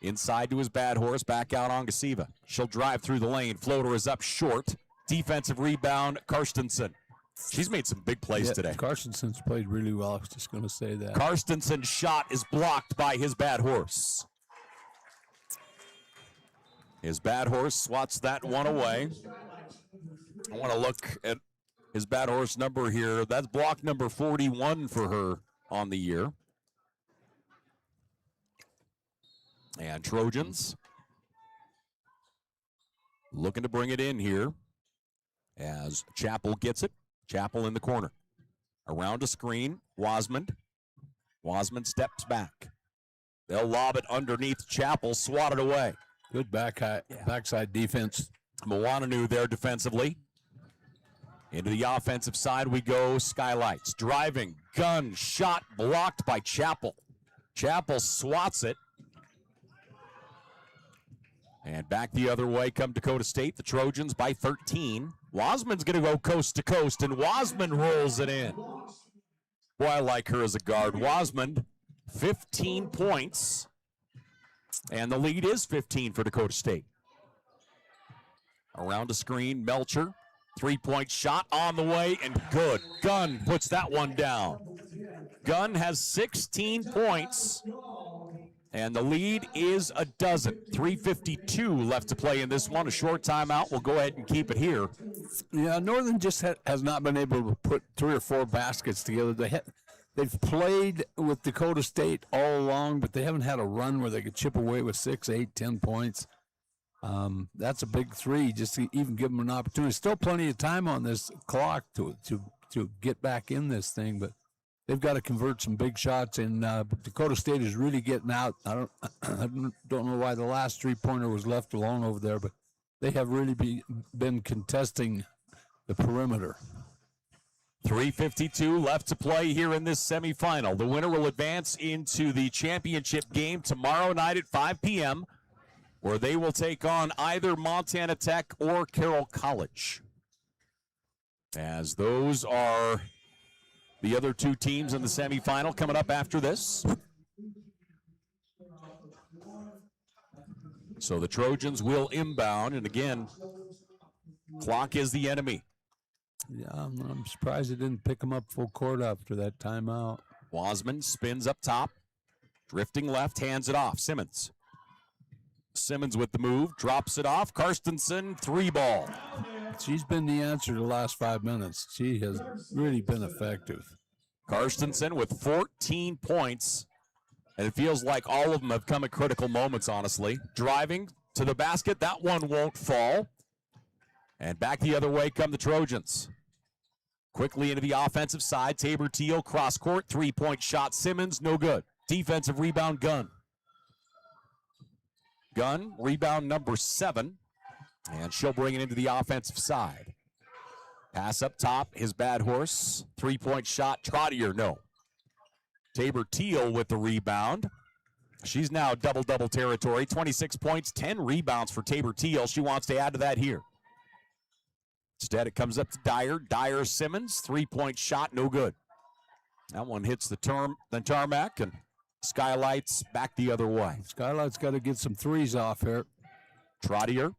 inside to his bad horse, back out Ongasiva. She'll drive through the lane. Floater is up short. Defensive rebound, Karstensen. She's made some big plays today. Karstensen's played really well. I was just going to say that. Karstensen's shot is blocked by his bad horse. His bad horse swats that one away. I want to look at his bad horse number here. That's block number 41 for her on the year. And Trojans looking to bring it in here as Chappell gets it. Chappell in the corner. Around a screen, Wasmond. Wasmond steps back. They'll lob it underneath Chappell, swatted away. Good backside defense. Mowananu there defensively. Into the offensive side we go. Skylights driving. Gun shot blocked by Chappell. Chappell swats it. And back the other way come Dakota State. The Trojans by 13. Wasman's going to go coast to coast, and Wasmond rolls it in. Boy, I like her as a guard. Wasmond, 15 points. And the lead is 15 for Dakota State. Around the screen, Melcher. 3-point shot on the way, and good. Gunn puts that one down. Gunn has 16 points, and the lead is a dozen. 3:52 left to play in this one. A short timeout. We'll go ahead and keep it here. Yeah, Northern just has not been able to put 3 or 4 baskets together. They've played with Dakota State all along, but they haven't had a run where they could chip away with 6, 8, 10 points. That's a big 3 just to even give them an opportunity. Still plenty of time on this clock to get back in this thing, but they've got to convert some big shots, and Dakota State is really getting out. I don't know why the last 3-pointer was left alone over there, but they have really been contesting the perimeter. 3:52 left to play here in this semifinal. The winner will advance into the championship game tomorrow night at 5 p.m., where they will take on either Montana Tech or Carroll College. As those are the other 2 teams in the semifinal coming up after this. So the Trojans will inbound, and again, clock is the enemy. Yeah, I'm surprised they didn't pick him up full court after that timeout. Wasman spins up top, drifting left, hands it off. Simmons with the move, drops it off. Karstensen, 3-ball. She's been the answer the last 5 minutes. She has really been effective. Karstensen with 14 points, and it feels like all of them have come at critical moments, honestly. Driving to the basket, that one won't fall. And back the other way come the Trojans. Quickly into the offensive side, Tabor Teal, cross court, 3-point shot, Simmons, no good. Defensive rebound, Gunn. Gunn, rebound number 7, and she'll bring it into the offensive side. Pass up top, his bad horse, 3-point shot, Trottier, no. Tabor Teal with the rebound. She's now double-double territory, 26 points, 10 rebounds for Tabor Teal. She wants to add to that here. Instead, it comes up to Dyer. Dyer Simmons, 3-point shot, no good. That one hits the tarmac, and Skylights back the other way. Skylight's got to get some 3s off here. Trottier.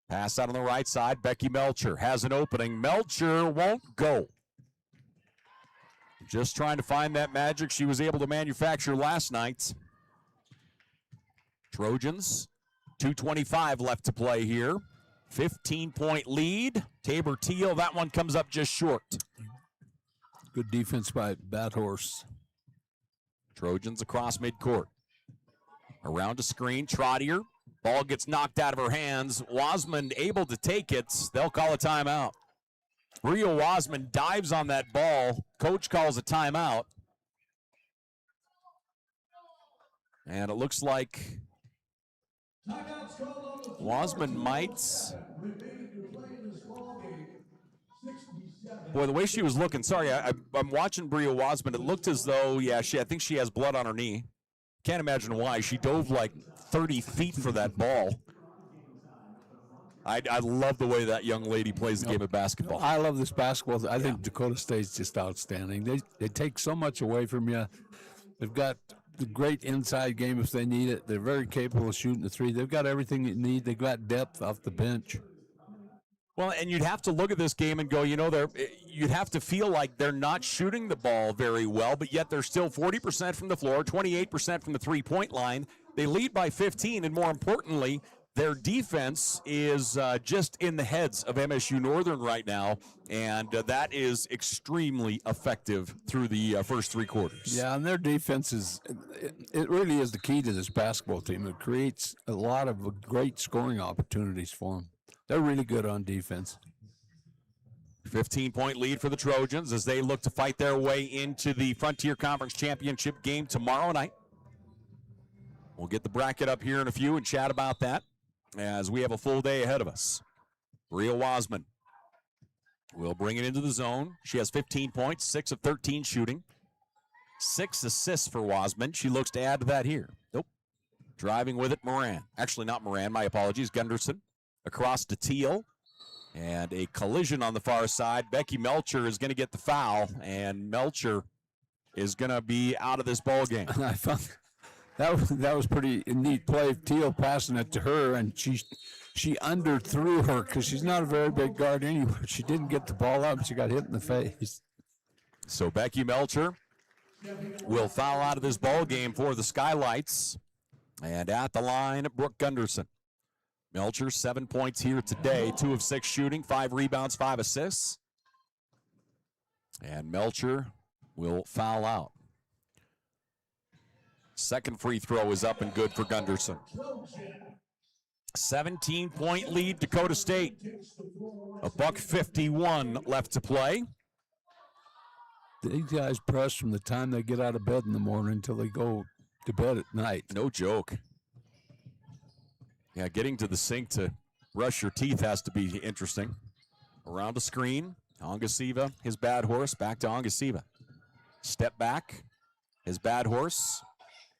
Pass out on the right side. Becky Melcher has an opening. Melcher won't go. Just trying to find that magic she was able to manufacture last night. Trojans, 2:25 left to play here. 15-point lead. Tabor Teal, that one comes up just short. Good defense by Bad Horse. Trojans across midcourt. Around a screen, Trottier. Ball gets knocked out of her hands. Wasman able to take it. They'll call a timeout. Rio Wasman dives on that ball. Coach calls a timeout. And it looks like Wasman might. Boy, the way she was looking, sorry, I'm watching Bria Wasman. It looked as though, I think she has blood on her knee. Can't imagine why. She dove like 30 feet for that ball. I love the way that young lady plays the game of basketball. I love this basketball. I think Dakota State's just outstanding. They take so much away from you. They've got the great inside game if they need it. They're very capable of shooting the 3. They've got everything you need. They've got depth off the bench. Well, and you'd have to look at this game and go, you'd have to feel like they're not shooting the ball very well, but yet they're still 40% from the floor, 28% from the 3-point line. They lead by 15, and more importantly, their defense is just in the heads of MSU-Northern right now, and that is extremely effective through the first 3 quarters. Yeah, and their defense it really is the key to this basketball team. It creates a lot of great scoring opportunities for them. They're really good on defense. 15-point lead for the Trojans as they look to fight their way into the Frontier Conference Championship game tomorrow night. We'll get the bracket up here in a few and chat about that as we have a full day ahead of us. Bria Wasman will bring it into the zone. She has 15 points, 6 of 13 shooting. 6 assists for Wasman. She looks to add to that here. Nope. Driving with it, Moran. Actually, not Moran. My apologies. Gunderson. Across to Teal, and a collision on the far side. Becky Melcher is going to get the foul, and Melcher is going to be out of this ball game. I found that was pretty neat play. Teal passing it to her, and she underthrew her because she's not a very big guard anyway. She didn't get the ball up. She got hit in the face. So Becky Melcher will foul out of this ball game for the Skylights. And at the line, Brooke Gunderson. Melcher, 7 points here today, 2 of 6 shooting, 5 rebounds, 5 assists. And Melcher will foul out. Second free throw is up and good for Gunderson. 17-point lead, Dakota State. $1:51 left to play. These guys press from the time they get out of bed in the morning until they go to bed at night. No joke. Yeah, getting to the sink to brush your teeth has to be interesting. Around the screen, Ongasiva, his bad horse, back to Ongasiva. Step back, his bad horse.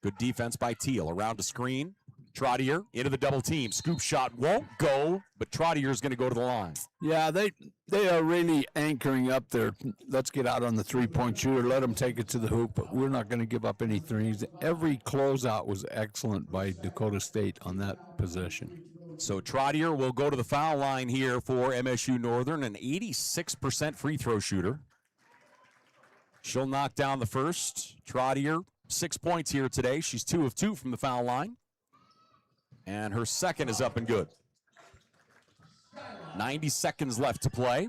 Good defense by Teal. Around the screen, Trottier into the double team. Scoop shot won't go, but Trottier's going to go to the line. Yeah, they are really anchoring up there. Let's get out on the three-point shooter. Let them take it to the hoop, but we're not going to give up any threes. Every closeout was excellent by Dakota State on that possession. So Trottier will go to the foul line here for MSU-Northern, an 86% free throw shooter. She'll knock down the first. Trottier, 6 points here today. She's 2 of 2 from the foul line. And her second is up and good. 90 seconds left to play.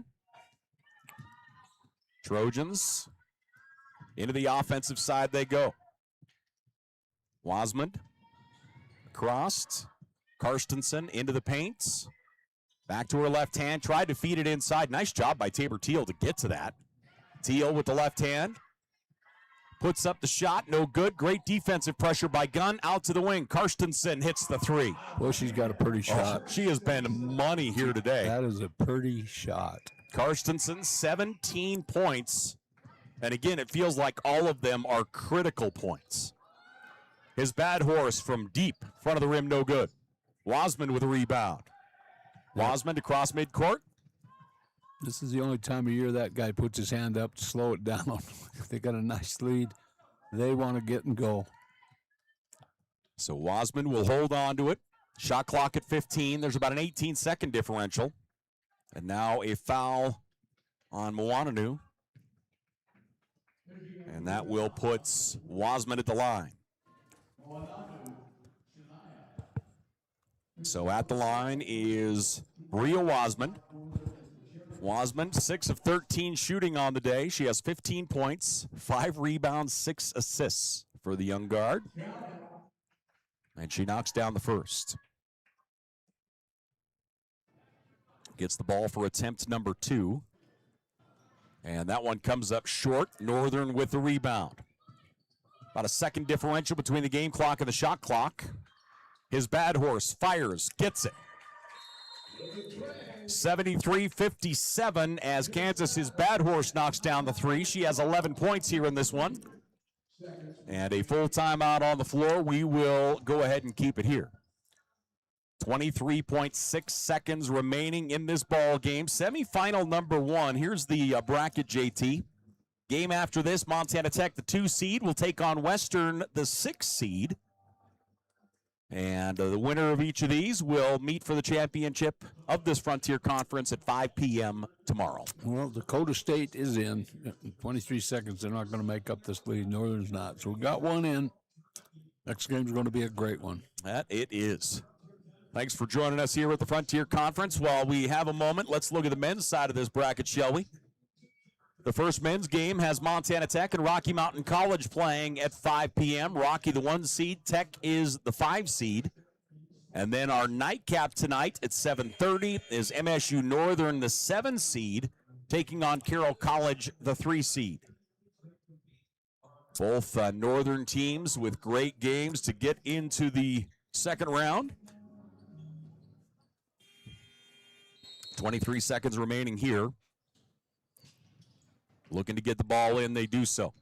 Trojans into the offensive side they go. Wasmond crossed. Karstensen into the paint. Back to her left hand. Tried to feed it inside. Nice job by Tabor Teal to get to that. Teal with the left hand. Puts up the shot, no good. Great defensive pressure by Gunn, out to the wing. Karstensen hits the three. Well, she's got a pretty shot. She has been money here today. That is a pretty shot. Karstensen, 17 points. And again, it feels like all of them are critical points. His bad horse from deep, front of the rim, no good. Wasman with a rebound. Wasman across midcourt. This is the only time of year that guy puts his hand up to slow it down. If they got a nice lead, they want to get and go. So Wasman will hold on to it. Shot clock at 15. There's about an 18-second differential. And now a foul on Moananu. And that will put Wasman at the line. So at the line is Bria Wasman. Wasman, 6 of 13 shooting on the day. She has 15 points, 5 rebounds, 6 assists for the young guard. And she knocks down the first. Gets the ball for attempt number 2. And that one comes up short. Northern with the rebound. About a second differential between the game clock and the shot clock. His bad horse fires, gets it. 73-57 as Kansas, his bad horse, knocks down the three. She has 11 points here in this one. And a full timeout on the floor. We will go ahead and keep it here. 23.6 seconds remaining in this ball game. Semifinal number 1. Here's the bracket, JT. Game after this, Montana Tech, the 2 seed, will take on Western, the 6 seed. And the winner of each of these will meet for the championship of this Frontier Conference at 5 p.m. tomorrow. Well, Dakota State is in. 23 seconds, they're not going to make up this lead. Northern's not. So we got one in. Next game's going to be a great one. That it is. Thanks for joining us here at the Frontier Conference. While we have a moment, let's look at the men's side of this bracket, shall we? The first men's game has Montana Tech and Rocky Mountain College playing at 5 p.m. Rocky, the 1 seed. Tech is the 5 seed. And then our nightcap tonight at 7:30 is MSU-Northern, the 7 seed, taking on Carroll College, the 3 seed. Both Northern teams with great games to get into the second round. 23 seconds remaining here. Looking to get the ball in, they do so.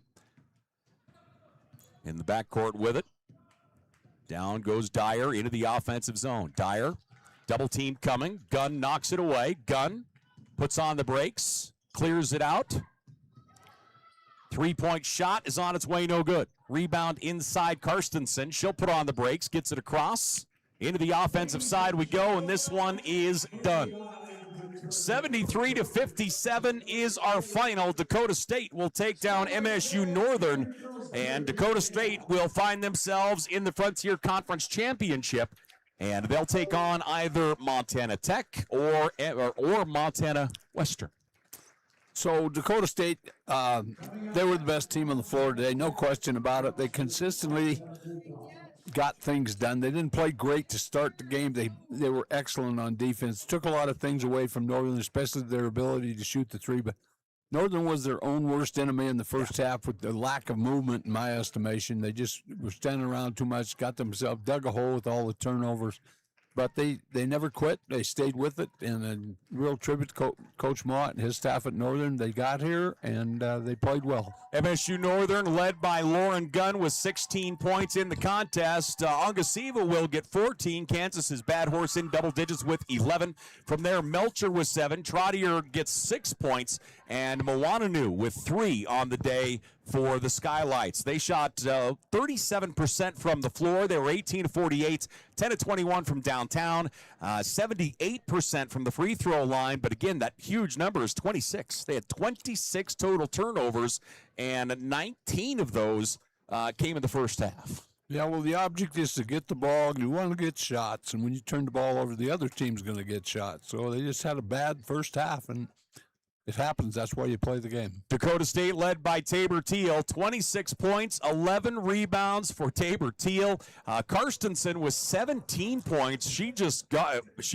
In the backcourt with it. Down goes Dyer into the offensive zone. Dyer, double team coming. Gunn knocks it away. Gunn puts on the brakes, clears it out. 3-point shot is on its way, no good. Rebound inside Karstensen. She'll put on the brakes, gets it across. Into the offensive side we go, and this one is done. 73-57 is our final. Dakota State will take down MSU-Northern, and Dakota State will find themselves in the Frontier Conference Championship, and they'll take on either Montana Tech or Montana Western. So Dakota State, they were the best team on the floor today, no question about it. They consistently got things done. They didn't play great to start the game. They were excellent on defense. Took a lot of things away from Northern, especially their ability to shoot the three. But Northern was their own worst enemy in the first half with the lack of movement, in my estimation. They just were standing around too much, got themselves dug a hole with all the turnovers. But they never quit. They stayed with it, and a real tribute to Coach Mont and his staff at Northern. They got here, and they played well. MSU Northern, led by Lauren Gunn, with 16 points in the contest. Ongasiva will get 14. Kansas is Bad Horse in double digits with 11. From there, Melcher with 7. Trottier gets 6 points, and Mowananu with 3 on the day for the Skylights. They shot 37% from the floor. They were 18-48, 10-21 from downtown, 78% from the free throw line. But again, that huge number is 26. They had 26 total turnovers, and 19 of those came in the first half. Yeah, well, the object is to get the ball. You want to get shots, and when you turn the ball over, the other team's going to get shots. So they just had a bad first half, and it happens. That's why you play the game. Dakota State led by Tabor Teal, 26 points, 11 rebounds for Tabor Teal. Karstensen with 17 points. She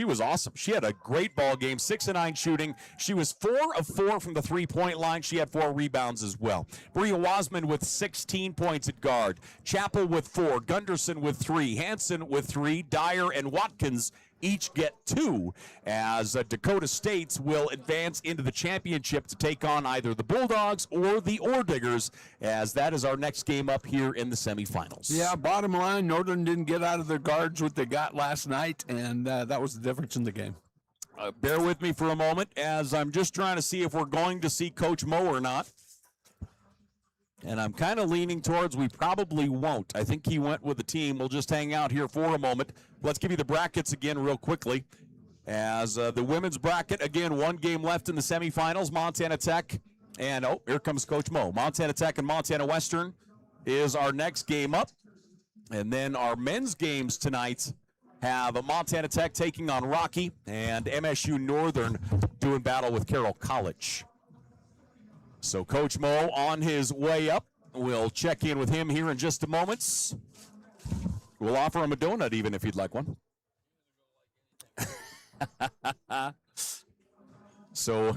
was awesome. She had a great ball game, 6 of 9 shooting. She was 4 of 4 from the three-point line. She had 4 rebounds as well. Bria Wasman with 16 points at guard. Chappell with 4. Gunderson with 3. Hansen with 3. Dyer and Watkins each get 2, as Dakota State will advance into the championship to take on either the Bulldogs or the Orediggers, as that is our next game up here in the semifinals. Yeah, bottom line, Northern didn't get out of their guards what they got last night, and that was the difference in the game. Bear with me for a moment, as I'm just trying to see if we're going to see Coach Mo or not. And I'm kind of leaning towards we probably won't. I think he went with the team. We'll just hang out here for a moment. Let's give you the brackets again real quickly. As the women's bracket, again, 1 game left in the semifinals. Montana Tech and, here comes Coach Mo. Montana Tech and Montana Western is our next game up. And then our men's games tonight have Montana Tech taking on Rocky and MSU Northern doing battle with Carroll College. So Coach Mo on his way up. We'll check in with him here in just a moment. We'll offer him a donut even if he'd like one. So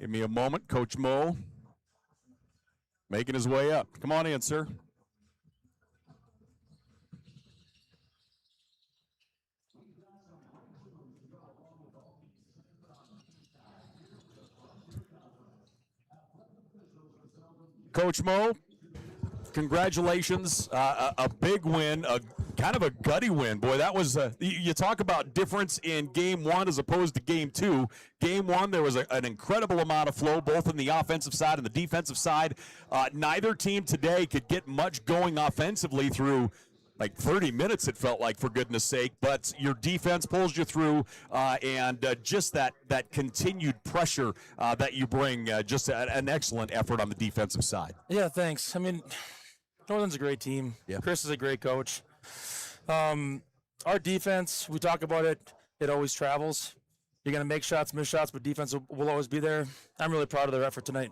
give me a moment. Coach Mo making his way up. Come on in, sir. Coach Mo, congratulations. A big win, kind of a gutty win. Boy, that was, you talk about difference in game 1 as opposed to game 2. Game 1, there was an incredible amount of flow, both on the offensive side and the defensive side. Neither team today could get much going offensively through like 30 minutes, it felt like, for goodness sake. But your defense pulls you through, and just that continued pressure that you bring, just an excellent effort on the defensive side. Yeah, thanks. I mean, Northern's a great team. Yeah. Chris is a great coach. Our defense, we talk about it, it always travels. You're going to make shots, miss shots, but defense will always be there. I'm really proud of their effort tonight.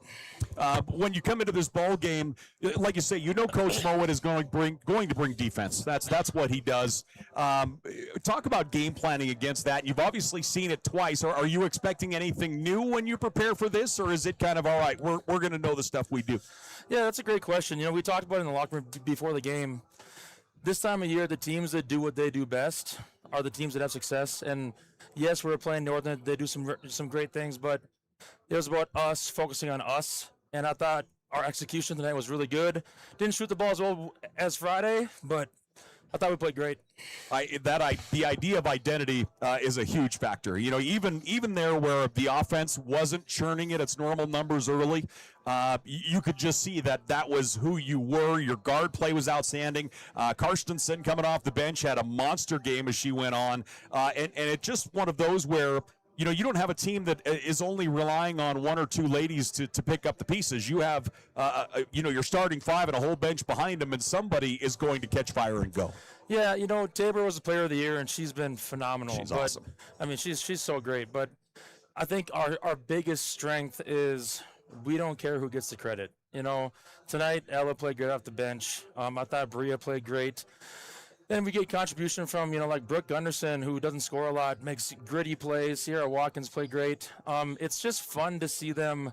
When you come into this ball game, like you say, you know Coach Mowat is going to bring defense. That's what he does. Talk about game planning against that. You've obviously seen it twice. Are you expecting anything new when you prepare for this, or is it kind of, all right, we're going to know the stuff we do? Yeah, that's a great question. You know, we talked about it in the locker room before the game. This time of year, the teams that do what they do best are the teams that have success. And yes, we're playing Northern. They do some great things, but it was about us focusing on us. And I thought our execution tonight was really good. Didn't shoot the ball as well as Friday, but I thought we played great. The idea of identity is a huge factor. You know, even there where the offense wasn't churning at its normal numbers early, you could just see that was who you were. Your guard play was outstanding. Karstensen coming off the bench had a monster game as she went on, and it's just one of those where, you know, you don't have a team that is only relying on one or two ladies to pick up the pieces. You have, you know, your starting five and a whole bench behind them, and somebody is going to catch fire and go. Yeah, you know, Tabor was the player of the year, and she's been phenomenal. She's awesome. I mean, she's so great. But I think our biggest strength is we don't care who gets the credit. You know, tonight Ella played good off the bench. I thought Bria played great. Then we get contribution from, you know, like Brooke Gunderson, who doesn't score a lot, makes gritty plays. Sierra Watkins played great. It's just fun to see them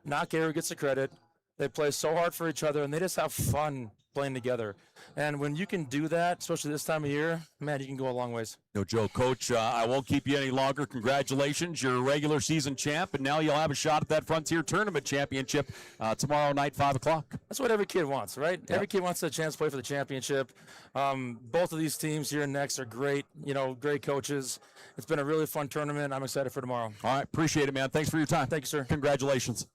not care who gets the credit. They play so hard for each other, and they just have fun playing together. And when you can do that, especially this time of year, man, you can go a long ways. No joke, Coach. I won't keep you any longer. Congratulations. You're a regular season champ, and now you'll have a shot at that Frontier Tournament championship tomorrow night, 5 o'clock. That's what every kid wants, right? Yep. Every kid wants a chance to play for the championship. Both of these teams here next are great, you know, great coaches. It's been a really fun tournament. I'm excited for tomorrow. All right. Appreciate it, man. Thanks for your time. Thank you, sir. Congratulations.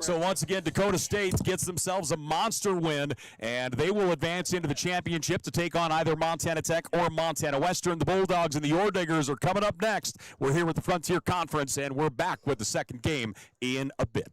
So once again, Dakota State gets themselves a monster win, and they will advance into the championship to take on either Montana Tech or Montana Western. The Bulldogs and the Orediggers are coming up next. We're here with the Frontier Conference, and we're back with the second game in a bit.